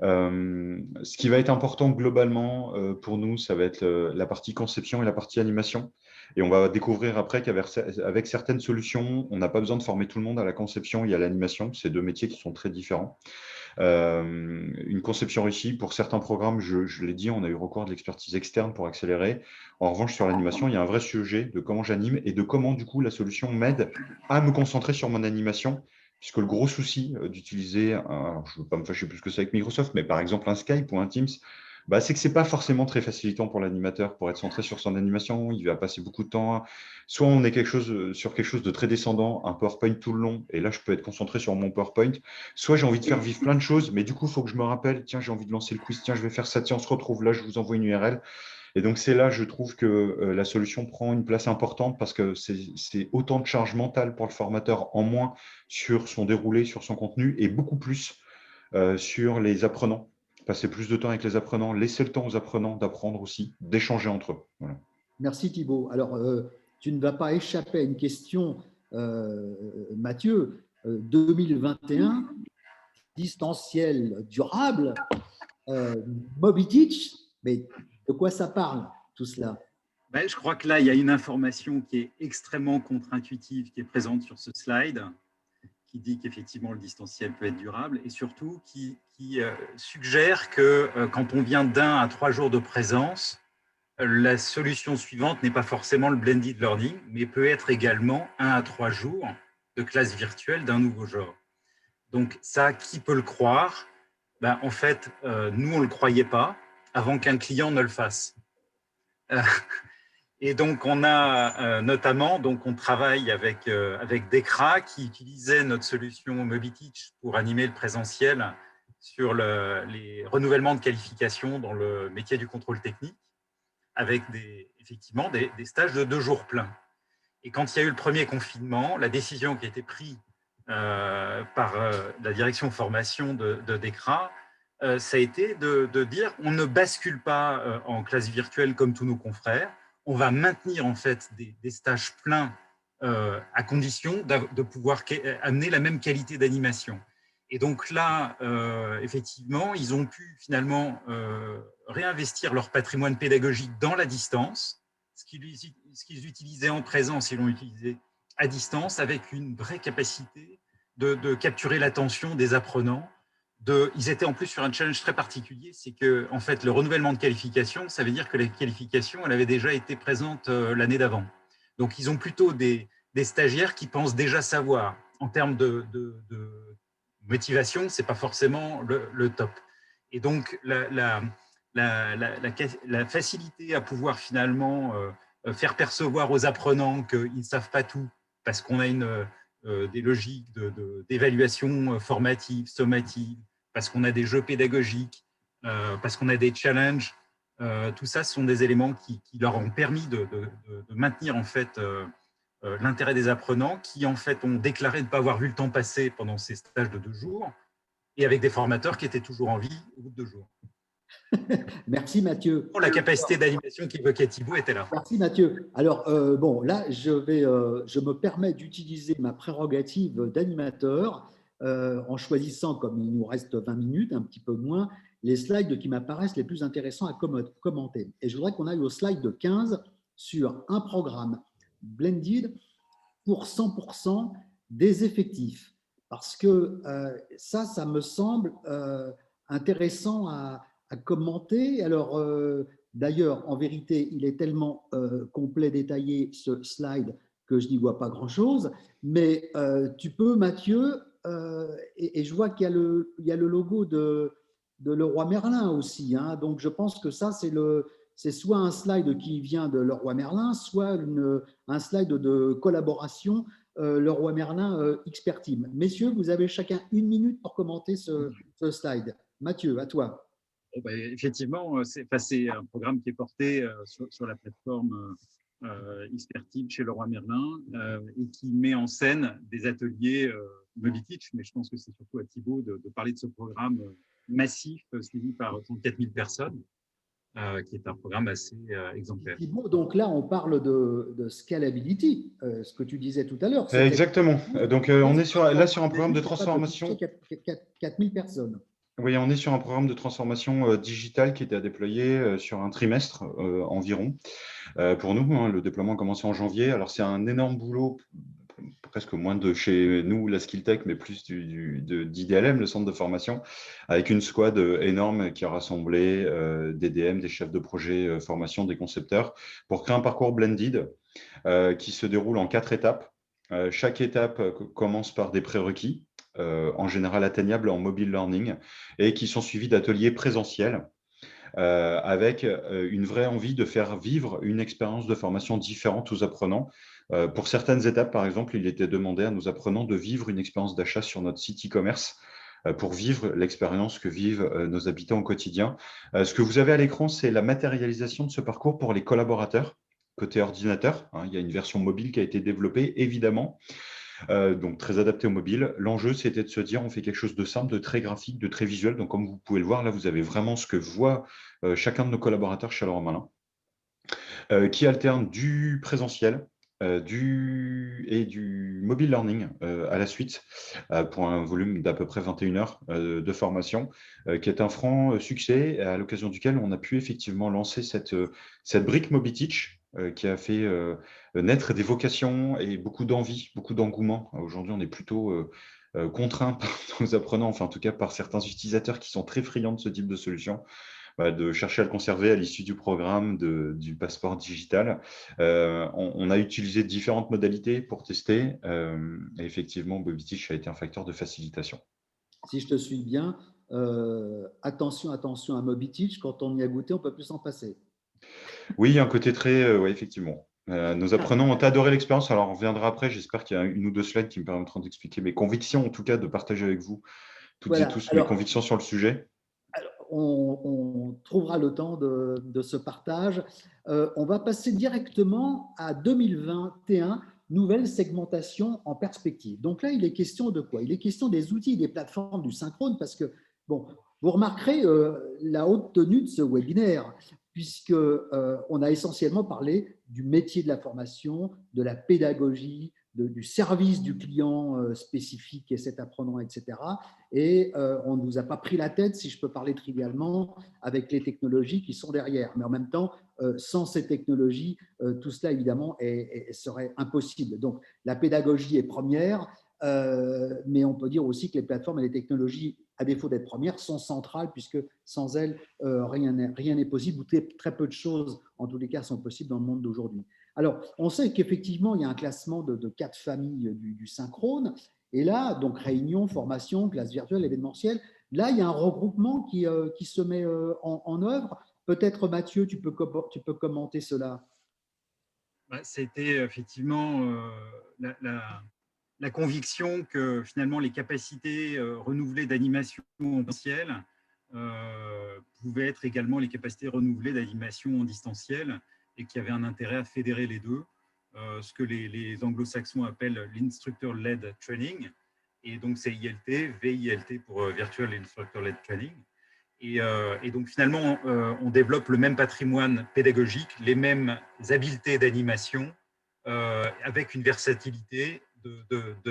Ce qui va être important globalement pour nous, ça va être la partie conception et la partie animation. Et on va découvrir après qu'avec certaines solutions, on n'a pas besoin de former tout le monde à la conception et à l'animation. C'est deux métiers qui sont très différents. Une conception réussie, pour certains programmes, je l'ai dit, on a eu recours à de l'expertise externe pour accélérer. En revanche, sur l'animation, il y a un vrai sujet de comment j'anime et de comment, du coup, la solution m'aide à me concentrer sur mon animation. Puisque le gros souci d'utiliser, alors je ne veux pas me fâcher plus que ça avec Microsoft, mais par exemple un Skype ou un Teams, c'est que ce n'est pas forcément très facilitant pour l'animateur pour être centré sur son animation. Il va passer beaucoup de temps. Soit on est sur quelque chose de très descendant, un PowerPoint tout le long, et là, je peux être concentré sur mon PowerPoint. Soit j'ai envie de faire vivre plein de choses, mais du coup, il faut que je me rappelle, tiens, j'ai envie de lancer le quiz, tiens, je vais faire ça, tiens, on se retrouve là, je vous envoie une URL. Et donc, c'est là, je trouve que la solution prend une place importante parce que c'est autant de charge mentale pour le formateur en moins sur son déroulé, sur son contenu, et beaucoup plus sur les apprenants. Passer plus de temps avec les apprenants, laisser le temps aux apprenants d'apprendre aussi, d'échanger entre eux. Voilà. Merci Thibault. Alors, tu ne vas pas échapper à une question, Mathieu. 2021, distanciel durable, Moby Teach, mais de quoi ça parle tout cela? Je crois que là, il y a une information qui est extrêmement contre-intuitive qui est présente sur ce slide, qui dit qu'effectivement le distanciel peut être durable et surtout qui suggère que quand on vient d'1 à 3 jours de présence, la solution suivante n'est pas forcément le blended learning, mais peut être également 1 à 3 jours de classe virtuelle d'un nouveau genre. Donc ça, qui peut le croire? Ben, en fait, nous, on ne le croyait pas avant qu'un client ne le fasse. Et donc, on a notamment, donc on travaille avec Decra qui utilisait notre solution MobiTeach pour animer le présentiel sur les renouvellements de qualification dans le métier du contrôle technique, avec effectivement des stages de 2 jours pleins. Et quand il y a eu le premier confinement, la décision qui a été prise par la direction formation de Decra, ça a été de dire on ne bascule pas en classe virtuelle comme tous nos confrères, on va maintenir en fait des stages pleins à condition de pouvoir amener la même qualité d'animation. Et donc là, effectivement, ils ont pu finalement réinvestir leur patrimoine pédagogique dans la distance, ce qu'ils utilisaient en présence, ils l'ont utilisé à distance avec une vraie capacité de capturer l'attention des apprenants. Ils étaient en plus sur un challenge très particulier, c'est que en fait, le renouvellement de qualification, ça veut dire que la qualification, elle avait déjà été présente l'année d'avant. Donc, ils ont plutôt des stagiaires qui pensent déjà savoir. En termes de motivation, ce n'est pas forcément le top. Et donc, la facilité à pouvoir finalement faire percevoir aux apprenants qu'ils ne savent pas tout, parce qu'on a des logiques d'évaluation formative, sommative, parce qu'on a des jeux pédagogiques, parce qu'on a des challenges. Tout ça, ce sont des éléments qui leur ont permis de maintenir en fait l'intérêt des apprenants qui en fait ont déclaré ne pas avoir vu le temps passer pendant ces stages de 2 jours et avec des formateurs qui étaient toujours en vie au bout de 2 jours. Merci Mathieu. La capacité d'animation qu'évoquait Thibaut était là. Merci Mathieu. Alors, bon, là, je me permets d'utiliser ma prérogative d'animateur en choisissant, comme il nous reste 20 minutes, un petit peu moins, les slides qui m'apparaissent les plus intéressants à commenter. Et je voudrais qu'on aille au slide 15 sur un programme blended pour 100% des effectifs. Parce que ça me semble intéressant à commenter. Alors, d'ailleurs, en vérité, il est tellement complet, détaillé, ce slide, que je n'y vois pas grand-chose. Mais tu peux, Mathieu, et je vois qu'il y a le logo de Leroy Merlin aussi. Hein, donc, je pense que ça, c'est soit un slide qui vient de Leroy Merlin, soit un slide de collaboration Leroy Merlin Expertime. Messieurs, vous avez chacun 1 minute pour commenter ce slide. Mathieu, à toi. Effectivement, c'est un programme qui est porté sur la plateforme Expertime chez Leroy Merlin et qui met en scène des ateliers MobiTeach, mais je pense que c'est surtout à Thibaut de parler de ce programme massif suivi par 34 000 personnes, qui est un programme assez exemplaire. Thibaut, donc là, on parle de scalability, ce que tu disais tout à l'heure. Exactement. Donc, on est sur un programme de transformation. 4 000 personnes. Oui, on est sur un programme de transformation digitale qui était à déployer sur un trimestre environ. Pour nous, hein, le déploiement a commencé en janvier. Alors, c'est un énorme boulot, presque moins de chez nous, la Skilltech, mais plus d'IDLM, le centre de formation, avec une squad énorme qui a rassemblé des DM, des chefs de projet formation, des concepteurs, pour créer un parcours blended qui se déroule en 4 étapes. Chaque étape commence par des prérequis, en général atteignables en mobile learning, et qui sont suivis d'ateliers présentiels avec une vraie envie de faire vivre une expérience de formation différente aux apprenants. Pour certaines étapes, par exemple, il était demandé à nos apprenants de vivre une expérience d'achat sur notre site e-commerce pour vivre l'expérience que vivent nos habitants au quotidien. Ce que vous avez à l'écran, c'est la matérialisation de ce parcours pour les collaborateurs côté ordinateur. Hein, il y a une version mobile qui a été développée, évidemment. Donc très adapté au mobile. L'enjeu, c'était de se dire, on fait quelque chose de simple, de très graphique, de très visuel. Donc comme vous pouvez le voir, là, vous avez vraiment ce que voit chacun de nos collaborateurs chez Leroy Merlin, qui alterne du présentiel et du mobile learning à la suite, pour un volume d'à peu près 21 heures de formation, qui est un franc succès, à l'occasion duquel on a pu effectivement lancer cette brique MobiTeach, qui a fait naître des vocations et beaucoup d'envie, beaucoup d'engouement. Aujourd'hui, on est plutôt contraints par nos apprenants, enfin en tout cas par certains utilisateurs qui sont très friands de ce type de solution, de chercher à le conserver à l'issue du programme du passeport digital. On a utilisé différentes modalités pour tester. Et effectivement, Bobby-Teach a été un facteur de facilitation. Si je te suis bien, attention à Mobby-Teach, quand on y a goûté, on ne peut plus s'en passer. Oui, il y a un côté très, oui, effectivement. Nos apprenants ont adoré l'expérience. Alors, on reviendra après. J'espère qu'il y a une ou deux slides qui me permettront d'expliquer mes convictions, en tout cas, de partager avec vous toutes et Voilà. tous mes Alors, convictions sur le sujet. on trouvera le temps de ce partage. On va passer directement à 2021, nouvelle segmentation en perspective. Donc là, il est question de quoi? Il est question des outils et des plateformes du synchrone parce que, bon, vous remarquerez la haute tenue de ce webinaire puisqu'on a essentiellement parlé du métier de la formation, de la pédagogie, du service du client spécifique et cet apprenant, etc. Et on ne nous a pas pris la tête, si je peux parler trivialement, avec les technologies qui sont derrière. Mais en même temps, sans ces technologies, tout cela, évidemment, serait impossible. Donc, la pédagogie est première, mais on peut dire aussi que les plateformes et les technologies, à défaut d'être premières, sont centrales, puisque sans elles, rien n'est possible, ou très peu de choses, en tous les cas, sont possibles dans le monde d'aujourd'hui. Alors, on sait qu'effectivement, il y a un classement de 4 familles du synchrone. Et là, donc réunion, formation, classe virtuelle, événementielle, là, il y a un regroupement qui se met en œuvre. Peut-être, Mathieu, tu peux commenter cela. C'était effectivement la conviction que finalement les capacités renouvelées d'animation en présentiel pouvaient être également les capacités renouvelées d'animation en distanciel et qu'il y avait un intérêt à fédérer les deux, ce que les anglo-saxons appellent l'instructor-led training. Et donc, c'est ILT, VILT pour Virtual Instructor-led Training. Et donc, finalement, on développe le même patrimoine pédagogique, les mêmes habiletés d'animation, avec une versatilité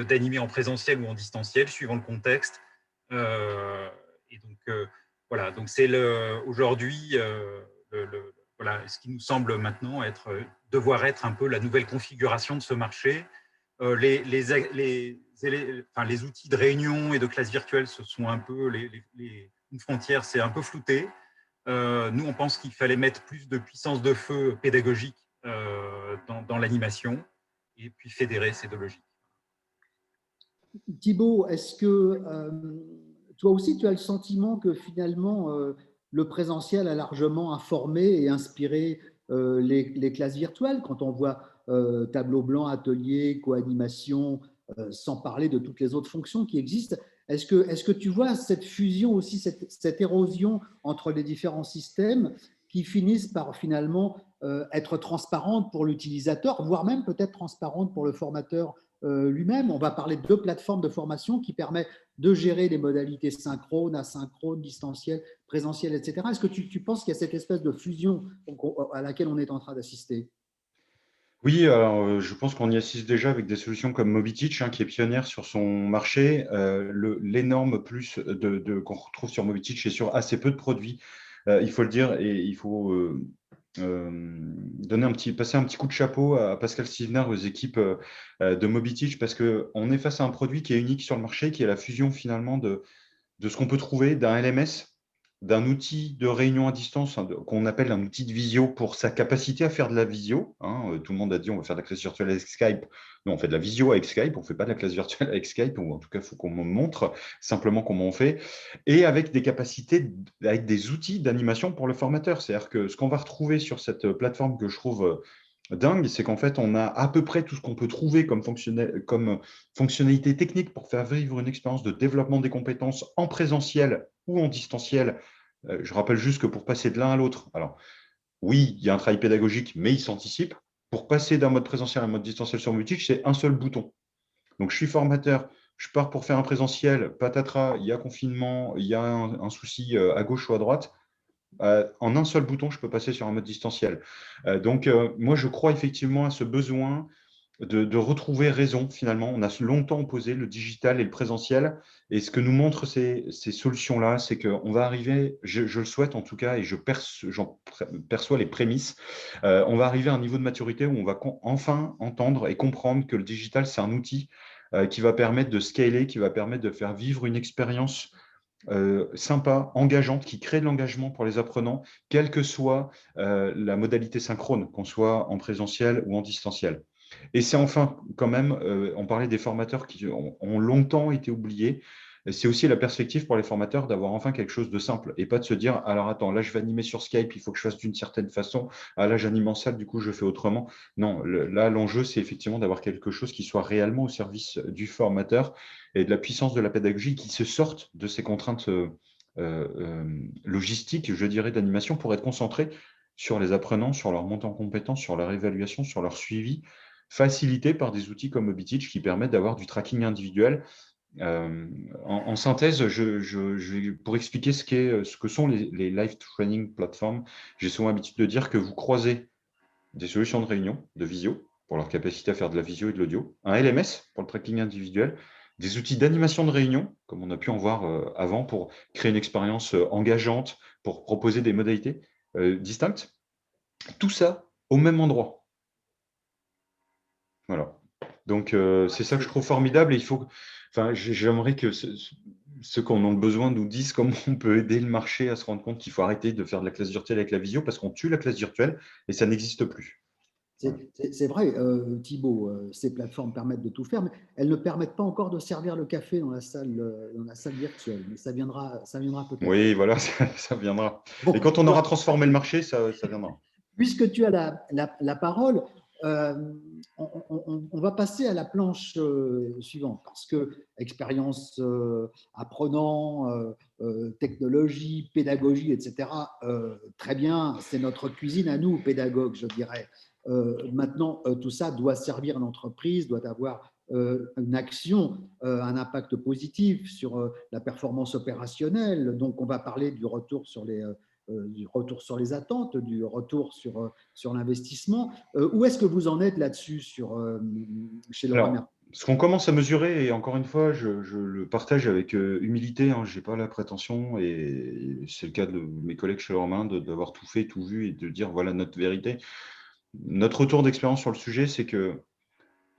d'animer en présentiel ou en distanciel, suivant le contexte. Et donc, voilà, donc c'est aujourd'hui voilà, ce qui nous semble maintenant devoir être un peu la nouvelle configuration de ce marché. Les outils de réunion et de classe virtuelle, ce sont un peu une frontière, c'est un peu flouté. Nous, on pense qu'il fallait mettre plus de puissance de feu pédagogique dans l'animation et puis fédérer ces deux logiques. Thibaut, est-ce que toi aussi, tu as le sentiment que finalement, le présentiel a largement informé et inspiré les classes virtuelles quand on voit tableau blanc, atelier, co-animation, sans parler de toutes les autres fonctions qui existent? Est-ce que tu vois cette fusion aussi, cette érosion entre les différents systèmes qui finissent par finalement être transparentes pour l'utilisateur, voire même peut-être transparentes pour le formateur lui-même? On va parler de deux plateformes de formation qui permettent de gérer les modalités synchrone, asynchrone, distanciel, présentiel, etc. Est-ce que tu penses qu'il y a cette espèce de fusion à laquelle on est en train d'assister? Oui, alors, je pense qu'on y assiste déjà avec des solutions comme Mobby-Teach, qui est pionnière sur son marché. L'énorme plus qu'on retrouve sur Mobby-Teach et sur assez peu de produits, il faut le dire, et il faut passer un petit coup de chapeau à Pascal Sivner, aux équipes de Mobby-Teach, parce qu'on est face à un produit qui est unique sur le marché, qui est la fusion finalement de ce qu'on peut trouver d'un LMS, d'un outil de réunion à distance qu'on appelle un outil de visio pour sa capacité à faire de la visio. Tout le monde a dit on va faire de la classe virtuelle avec Skype. Non, on fait de la visio avec Skype, on ne fait pas de la classe virtuelle avec Skype, ou en tout cas, il faut qu'on me montre simplement comment on fait, et avec des capacités, avec des outils d'animation pour le formateur. C'est-à-dire que ce qu'on va retrouver sur cette plateforme que je trouve dingue, c'est qu'en fait, on a à peu près tout ce qu'on peut trouver comme fonctionnalité technique pour faire vivre une expérience de développement des compétences en présentiel ou en distanciel. Je rappelle juste que pour passer de l'un à l'autre, alors oui, il y a un travail pédagogique, mais il s'anticipe. Pour passer d'un mode présentiel à un mode distanciel sur Multitech, c'est un seul bouton. Donc, je suis formateur, je pars pour faire un présentiel, patatras, il y a confinement, il y a un souci à gauche ou à droite. En un seul bouton, je peux passer sur un mode distanciel. Donc, moi, je crois effectivement à ce besoin de retrouver raison, finalement. On a longtemps opposé le digital et le présentiel. Et ce que nous montrent ces solutions-là, c'est qu'on va arriver, je le souhaite en tout cas, et j'en perçois les prémices, on va arriver à un niveau de maturité où on va enfin entendre et comprendre que le digital, c'est un outil qui va permettre de scaler, qui va permettre de faire vivre une expérience sympa, engageante, qui crée de l'engagement pour les apprenants, quelle que soit la modalité synchrone, qu'on soit en présentiel ou en distanciel. Et c'est enfin, quand même, on parlait des formateurs qui ont longtemps été oubliés. C'est aussi la perspective pour les formateurs d'avoir enfin quelque chose de simple et pas de se dire, alors attends, là je vais animer sur Skype, il faut que je fasse d'une certaine façon, ah là j'anime en salle, du coup je fais autrement. Non, là l'enjeu c'est effectivement d'avoir quelque chose qui soit réellement au service du formateur et de la puissance de la pédagogie qui se sortent de ces contraintes logistiques, je dirais, d'animation pour être concentré sur les apprenants, sur leur montée en compétences, sur leur évaluation, sur leur suivi, facilité par des outils comme MobiTeach qui permettent d'avoir du tracking individuel. En synthèse, pour expliquer ce que sont les live training platforms, j'ai souvent l'habitude de dire que vous croisez des solutions de réunion, de visio, pour leur capacité à faire de la visio et de l'audio, un LMS pour le tracking individuel, des outils d'animation de réunion, comme on a pu en voir avant, pour créer une expérience engageante, pour proposer des modalités distinctes. Tout ça au même endroit. Voilà. Donc, c'est ça que je trouve formidable. Et j'aimerais que ceux qui en ont besoin nous disent comment on peut aider le marché à se rendre compte qu'il faut arrêter de faire de la classe virtuelle avec la visio parce qu'on tue la classe virtuelle et ça n'existe plus. C'est vrai, Thibaut, ces plateformes permettent de tout faire, mais elles ne permettent pas encore de servir le café dans la salle virtuelle. Mais ça viendra peut-être. Oui, voilà, ça viendra. Bon, Et quand on aura transformé le marché, ça viendra. puisque tu as la parole, on va passer à la planche suivante, parce que expérience apprenant, technologie, pédagogie, etc., très bien, c'est notre cuisine à nous, pédagogues, je dirais. Maintenant, tout ça doit servir l'entreprise, doit avoir une action, un impact positif sur la performance opérationnelle. Donc, on va parler du retour sur les attentes, du retour sur l'investissement. Où est-ce que vous en êtes là-dessus chez Leroy Merlin? Alors, ce qu'on commence à mesurer, et encore une fois, je le partage avec humilité, hein, je n'ai pas la prétention, et c'est le cas de mes collègues chez Leroy Merlin, d'avoir tout fait, tout vu, et de dire voilà notre vérité. Notre retour d'expérience sur le sujet, c'est que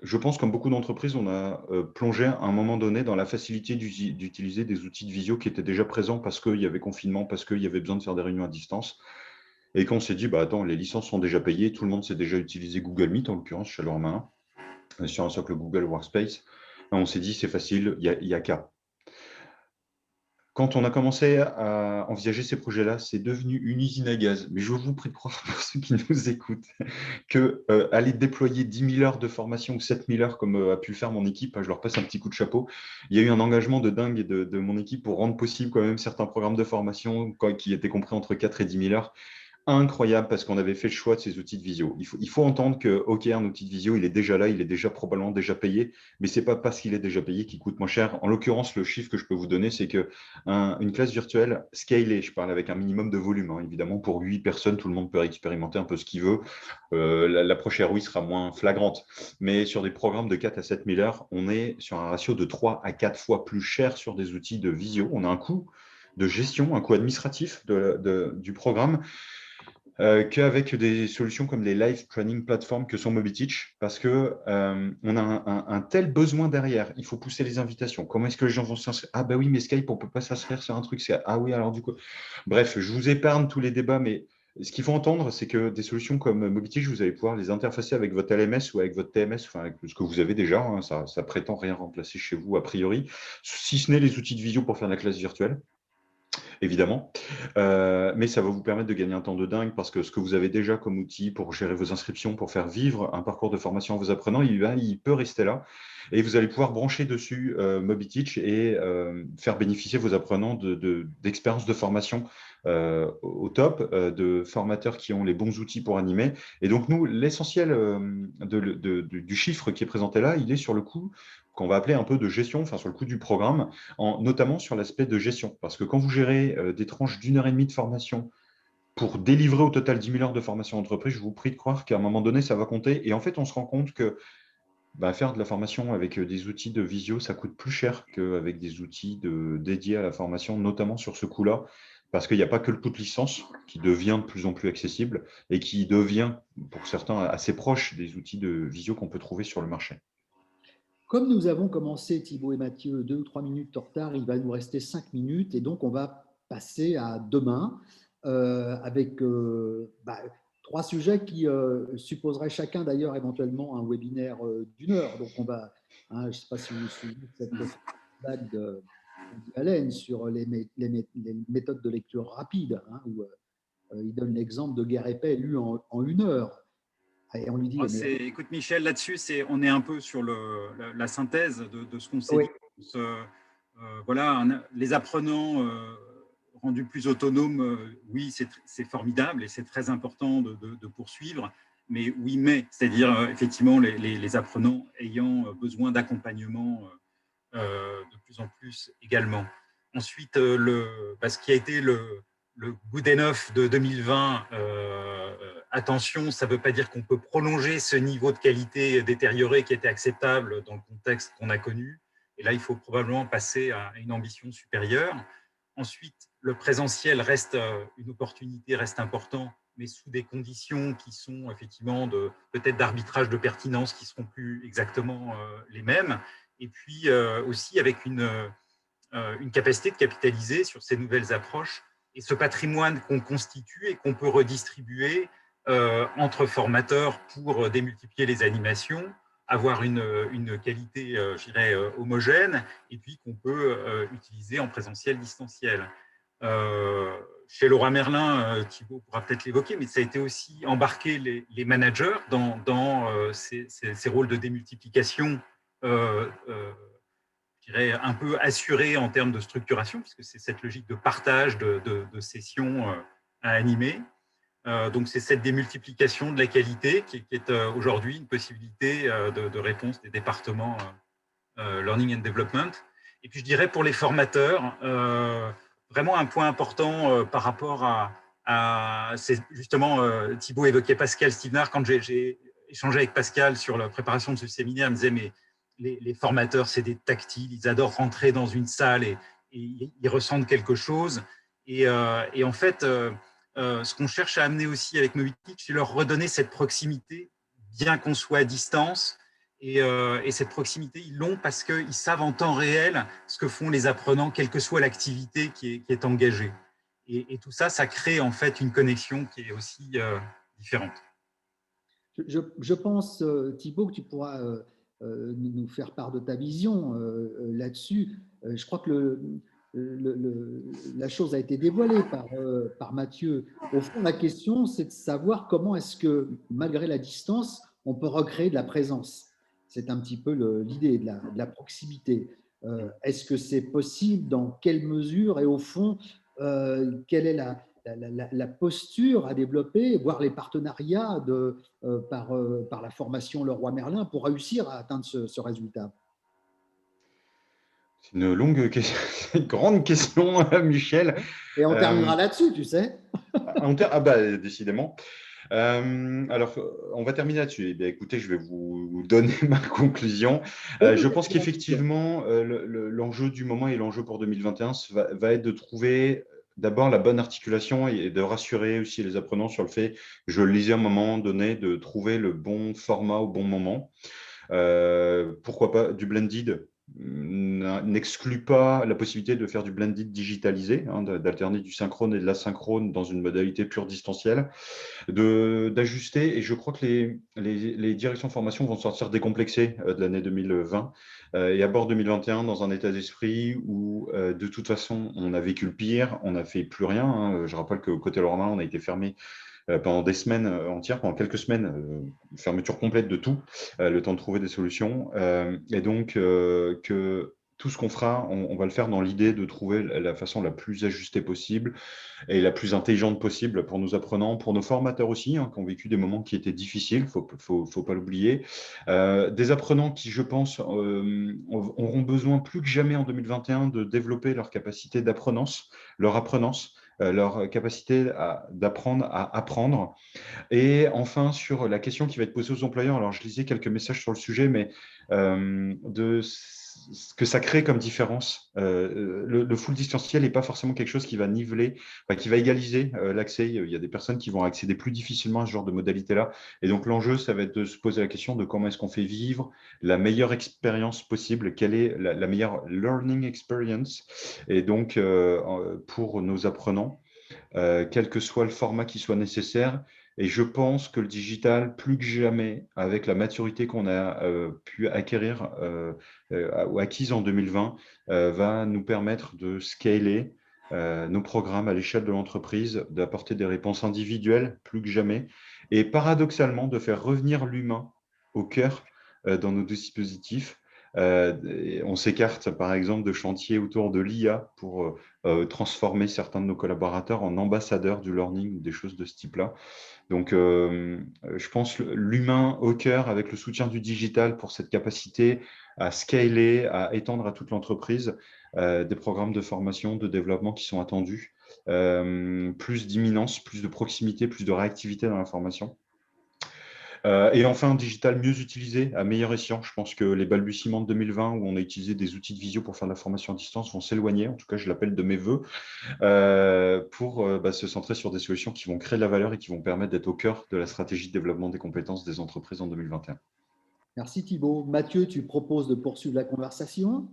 je pense, comme beaucoup d'entreprises, on a plongé à un moment donné dans la facilité d'utiliser des outils de visio qui étaient déjà présents parce qu'il y avait confinement, parce qu'il y avait besoin de faire des réunions à distance. Et quand on s'est dit, bah, attends, les licences sont déjà payées, tout le monde sait déjà utiliser Google Meet, en l'occurrence, chez Leroy Merlin, sur un socle Google Workspace, on s'est dit, c'est facile, il y a qu'à. Quand on a commencé à envisager ces projets-là, c'est devenu une usine à gaz. Mais je vous prie de croire, pour ceux qui nous écoutent, que aller déployer 10 000 heures de formation ou 7 000 heures, comme a pu le faire mon équipe, je leur passe un petit coup de chapeau. Il y a eu un engagement de dingue de mon équipe pour rendre possible quand même certains programmes de formation qui étaient compris entre 4 et 10 000 heures. Incroyable parce qu'on avait fait le choix de ces outils de visio. Il faut entendre que, OK, un outil de visio, il est déjà là, il est déjà probablement déjà payé, mais ce n'est pas parce qu'il est déjà payé qu'il coûte moins cher. En l'occurrence, le chiffre que je peux vous donner, c'est qu'une classe virtuelle scalée, je parle avec un minimum de volume, hein, évidemment, pour 8 personnes, tout le monde peut expérimenter un peu ce qu'il veut. L'approche ROI sera moins flagrante, mais sur des programmes de 4 à 7 000 heures, on est sur un ratio de 3 à 4 fois plus cher sur des outils de visio. On a un coût de gestion, un coût administratif du programme qu'avec des solutions comme les live training platforms que sont MobiTeach, parce que on a un tel besoin derrière. Il faut pousser les invitations. Comment est-ce que les gens vont s'inscrire? Ah ben oui, mais Skype, on ne peut pas s'inscrire sur un truc. Ah oui, alors du coup. Bref, je vous épargne tous les débats, mais ce qu'il faut entendre, c'est que des solutions comme MobiTeach, vous allez pouvoir les interfacer avec votre LMS ou avec votre TMS, enfin avec ce que vous avez déjà. Hein, ça prétend rien remplacer chez vous, a priori, si ce n'est les outils de visio pour faire de la classe virtuelle. Évidemment, mais ça va vous permettre de gagner un temps de dingue parce que ce que vous avez déjà comme outil pour gérer vos inscriptions, pour faire vivre un parcours de formation à vos apprenants, il peut rester là et vous allez pouvoir brancher dessus MobiTeach et faire bénéficier vos apprenants d'expériences de formation au top, de formateurs qui ont les bons outils pour animer. Et donc nous, l'essentiel du chiffre qui est présenté là, il est sur le coût qu'on va appeler un peu de gestion, enfin sur le coût du programme, notamment sur l'aspect de gestion. Parce que quand vous gérez des tranches d'1h30 de formation pour délivrer au total 10 000 heures de formation entreprise, je vous prie de croire qu'à un moment donné, ça va compter. Et en fait, on se rend compte que faire de la formation avec des outils de visio, ça coûte plus cher qu'avec des outils dédiés à la formation, notamment sur ce coût-là, parce qu'il n'y a pas que le coût de licence qui devient de plus en plus accessible et qui devient, pour certains, assez proche des outils de visio qu'on peut trouver sur le marché. Comme nous avons commencé, Thibaut et Mathieu, 2 ou 3 minutes en retard, il va nous rester 5 minutes et donc on va passer à demain avec 3 sujets qui supposeraient chacun d'ailleurs éventuellement un webinaire d'1 heure. Donc on va, je ne sais pas si vous vous souvenez de cette blague de Woody Allen sur les méthodes de lecture rapide, où il donne l'exemple de Guerre et Paix lu en 1 heure. Et on lui dit, mais Écoute Michel, là-dessus, on est un peu sur la synthèse de ce qu'on s'est oui, dit. Voilà, les apprenants rendus plus autonomes, oui, c'est formidable et c'est très important de poursuivre. Mais oui, c'est-à-dire effectivement les apprenants ayant besoin d'accompagnement de plus en plus également. Ensuite, ce qui a été le good enough de 2020, attention, ça ne veut pas dire qu'on peut prolonger ce niveau de qualité détérioré qui était acceptable dans le contexte qu'on a connu. Et là, il faut probablement passer à une ambition supérieure. Ensuite, le présentiel reste une opportunité, reste important, mais sous des conditions qui sont effectivement peut-être d'arbitrage de pertinence qui ne seront plus exactement les mêmes. Et puis aussi avec une capacité de capitaliser sur ces nouvelles approches et ce patrimoine qu'on constitue et qu'on peut redistribuer entre formateurs pour démultiplier les animations, avoir une qualité, je dirais, homogène, et puis qu'on peut utiliser en présentiel, distanciel. Chez Leroy Merlin, Thibaut pourra peut-être l'évoquer, mais ça a été aussi embarquer les managers dans ces rôles de démultiplication, je dirais, un peu assurés en termes de structuration, puisque c'est cette logique de partage de sessions à animer. Donc, c'est cette démultiplication de la qualité qui est aujourd'hui une possibilité de réponse des départements Learning and Development. Et puis, je dirais pour les formateurs, vraiment un point important par rapport c'est justement, Thibaut évoquait Pascal Stevenard. Quand j'ai échangé avec Pascal sur la préparation de ce séminaire, il me disait, mais les formateurs, c'est des tactiles, ils adorent rentrer dans une salle et ils ressentent quelque chose. Et en fait, ce qu'on cherche à amener aussi avec Moviteach, c'est leur redonner cette proximité, bien qu'on soit à distance. Et cette proximité, ils l'ont parce qu'ils savent en temps réel ce que font les apprenants, quelle que soit l'activité qui est engagée. Et tout ça, ça crée en fait une connexion qui est aussi différente. Je pense, Thibaut, que tu pourras nous faire part de ta vision là-dessus. Je crois que la chose a été dévoilée par Mathieu. Au fond, la question, c'est de savoir comment est-ce que, malgré la distance, on peut recréer de la présence. C'est un petit peu l'idée de la proximité. Est-ce que c'est possible? Dans quelle mesure? Et au fond, quelle est la posture à développer, voire les partenariats par la formation Leroy Merlin pour réussir à atteindre ce résultat? C'est une longue question, une grande question, Michel. Et on terminera là-dessus, tu sais. Décidément. Alors, on va terminer là-dessus. Eh bien, écoutez, je vais vous donner ma conclusion. Je pense qu'effectivement, l'enjeu du moment et l'enjeu pour 2021 va être de trouver d'abord la bonne articulation et de rassurer aussi les apprenants sur le fait, je le lisais à un moment donné, de trouver le bon format au bon moment. Pourquoi pas du blended n'exclut pas la possibilité de faire du blended digitalisé, d'alterner du synchrone et de l'asynchrone dans une modalité pure distancielle, d'ajuster. Et je crois que les directions de formation vont sortir décomplexées de l'année 2020 et abordent 2021 dans un état d'esprit où, de toute façon, on a vécu le pire, on n'a fait plus rien. Je rappelle que côté Leroy Merlin, on a été fermé pendant des semaines entières, pendant quelques semaines, fermeture complète de tout, le temps de trouver des solutions. Et donc, que tout ce qu'on fera, on va le faire dans l'idée de trouver la façon la plus ajustée possible et la plus intelligente possible pour nos apprenants, pour nos formateurs aussi, qui ont vécu des moments qui étaient difficiles, faut pas l'oublier. Des apprenants qui, je pense, auront besoin plus que jamais en 2021 de développer leur capacité d'apprenance, leur apprenance, leur capacité d'apprendre à apprendre. Et enfin, sur la question qui va être posée aux employeurs, alors je lisais quelques messages sur le sujet, mais de que ça crée comme différence. Le full distanciel n'est pas forcément quelque chose qui va niveler, enfin, qui va égaliser l'accès. Il y a des personnes qui vont accéder plus difficilement à ce genre de modalité-là. Et donc, l'enjeu, ça va être de se poser la question de comment est-ce qu'on fait vivre la meilleure expérience possible, quelle est la meilleure learning experience. Et donc, pour nos apprenants, quel que soit le format qui soit nécessaire. Et je pense que le digital, plus que jamais, avec la maturité qu'on a pu acquérir ou acquise en 2020, va nous permettre de scaler nos programmes à l'échelle de l'entreprise, d'apporter des réponses individuelles plus que jamais, et paradoxalement de faire revenir l'humain au cœur dans nos dispositifs. On s'écarte par exemple de chantiers autour de l'IA pour transformer certains de nos collaborateurs en ambassadeurs du learning ou des choses de ce type-là. Donc, je pense l'humain au cœur avec le soutien du digital pour cette capacité à scaler, à étendre à toute l'entreprise des programmes de formation, de développement qui sont attendus, plus d'imminence, plus de proximité, plus de réactivité dans la formation. Et enfin, un digital mieux utilisé, à meilleur escient. Je pense que les balbutiements de 2020, où on a utilisé des outils de visio pour faire de la formation à distance, vont s'éloigner. En tout cas, je l'appelle de mes voeux, pour se centrer sur des solutions qui vont créer de la valeur et qui vont permettre d'être au cœur de la stratégie de développement des compétences des entreprises en 2021. Merci Thibaut. Mathieu, tu proposes de poursuivre la conversation?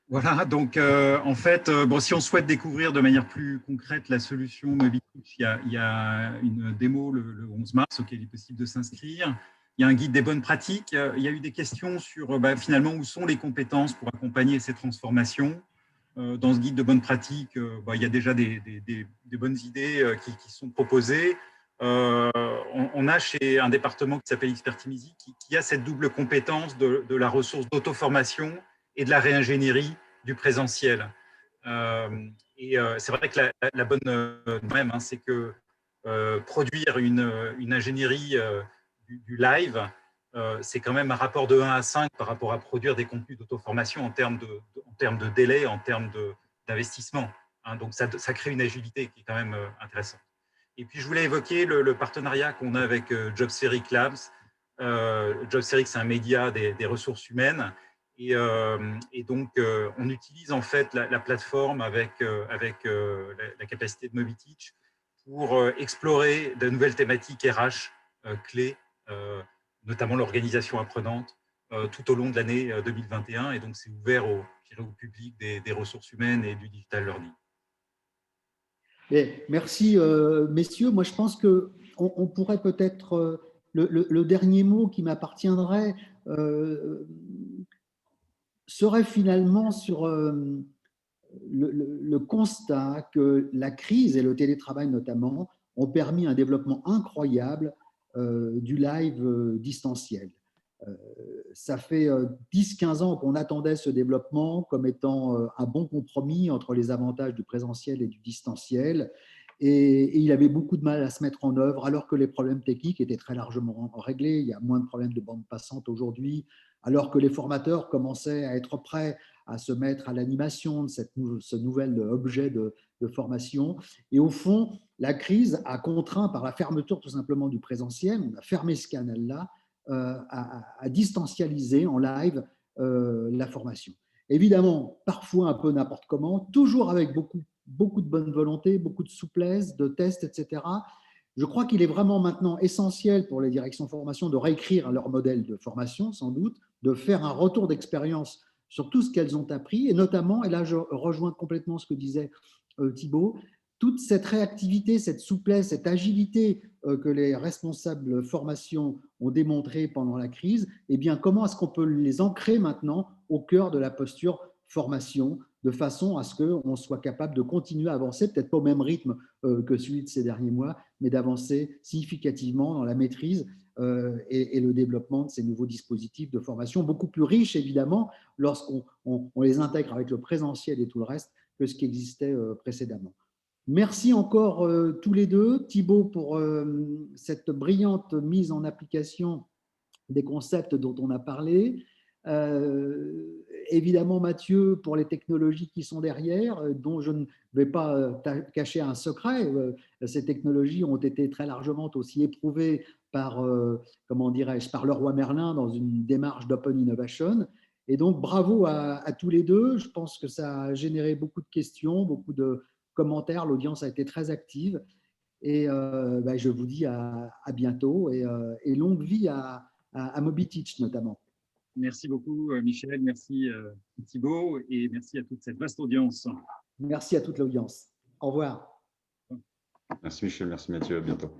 Voilà, donc en fait, si on souhaite découvrir de manière plus concrète la solution Mobiteach, il y a une démo le 11 mars auquel il est possible de s'inscrire. Il y a un guide des bonnes pratiques. Il y a eu des questions sur finalement où sont les compétences pour accompagner ces transformations. Dans ce guide de bonnes pratiques, il y a déjà des bonnes idées qui sont proposées. On a chez un département qui s'appelle Expertise qui a cette double compétence de la ressource d'auto-formation et de la réingénierie du présentiel. C'est vrai que la bonne même, c'est que produire une ingénierie du live, c'est quand même un rapport de 1 à 5 par rapport à produire des contenus d'auto-formation en termes de délai, en termes d'investissement. Donc, ça crée une agilité qui est quand même intéressante. Et puis, je voulais évoquer le partenariat qu'on a avec Jobspheric Labs. Jobspheric, c'est un média des ressources humaines. Et donc, on utilise en fait la plateforme avec la capacité de Mobiteach pour explorer de nouvelles thématiques RH clés, notamment l'organisation apprenante, tout au long de l'année 2021. Et donc, c'est ouvert au public des ressources humaines et du digital learning. Et merci, messieurs. Moi, je pense qu'on pourrait peut-être, le dernier mot qui m'appartiendrait serait finalement sur le constat que la crise et le télétravail notamment ont permis un développement incroyable du live distanciel. Ça fait 10-15 ans qu'on attendait ce développement comme étant un bon compromis entre les avantages du présentiel et du distanciel. Et il avait beaucoup de mal à se mettre en œuvre alors que les problèmes techniques étaient très largement réglés. Il y a moins de problèmes de bande passante aujourd'hui, alors que les formateurs commençaient à être prêts à se mettre à l'animation de ce nouvel objet de formation. Et au fond, la crise a contraint par la fermeture tout simplement du présentiel, on a fermé ce canal-là, à distancialiser en live la formation. Évidemment, parfois un peu n'importe comment, toujours avec beaucoup de bonne volonté, beaucoup de souplesse, de tests, etc. Je crois qu'il est vraiment maintenant essentiel pour les directions formation de réécrire leur modèle de formation, sans doute, de faire un retour d'expérience sur tout ce qu'elles ont appris, et notamment, et là je rejoins complètement ce que disait Thibaut, toute cette réactivité, cette souplesse, cette agilité que les responsables formation ont démontré pendant la crise, eh bien, comment est-ce qu'on peut les ancrer maintenant au cœur de la posture formation, de façon à ce qu'on soit capable de continuer à avancer, peut-être pas au même rythme que celui de ces derniers mois, mais d'avancer significativement dans la maîtrise et le développement de ces nouveaux dispositifs de formation, beaucoup plus riches évidemment lorsqu'on les intègre avec le présentiel et tout le reste que ce qui existait précédemment. Merci encore tous les deux, Thibaut, pour cette brillante mise en application des concepts dont on a parlé. Évidemment, Mathieu, pour les technologies qui sont derrière, dont je ne vais pas cacher un secret. Ces technologies ont été très largement aussi éprouvées par, comment dirais-je, par Leroy Merlin dans une démarche d'open innovation. Et donc, bravo à tous les deux. Je pense que ça a généré beaucoup de questions, beaucoup de commentaires. L'audience a été très active. Et je vous dis à bientôt et longue vie à Mobiteach notamment. Merci beaucoup, Michel. Merci, Thibaut. Et merci à toute cette vaste audience. Merci à toute l'audience. Au revoir. Merci Michel, merci Mathieu, à bientôt.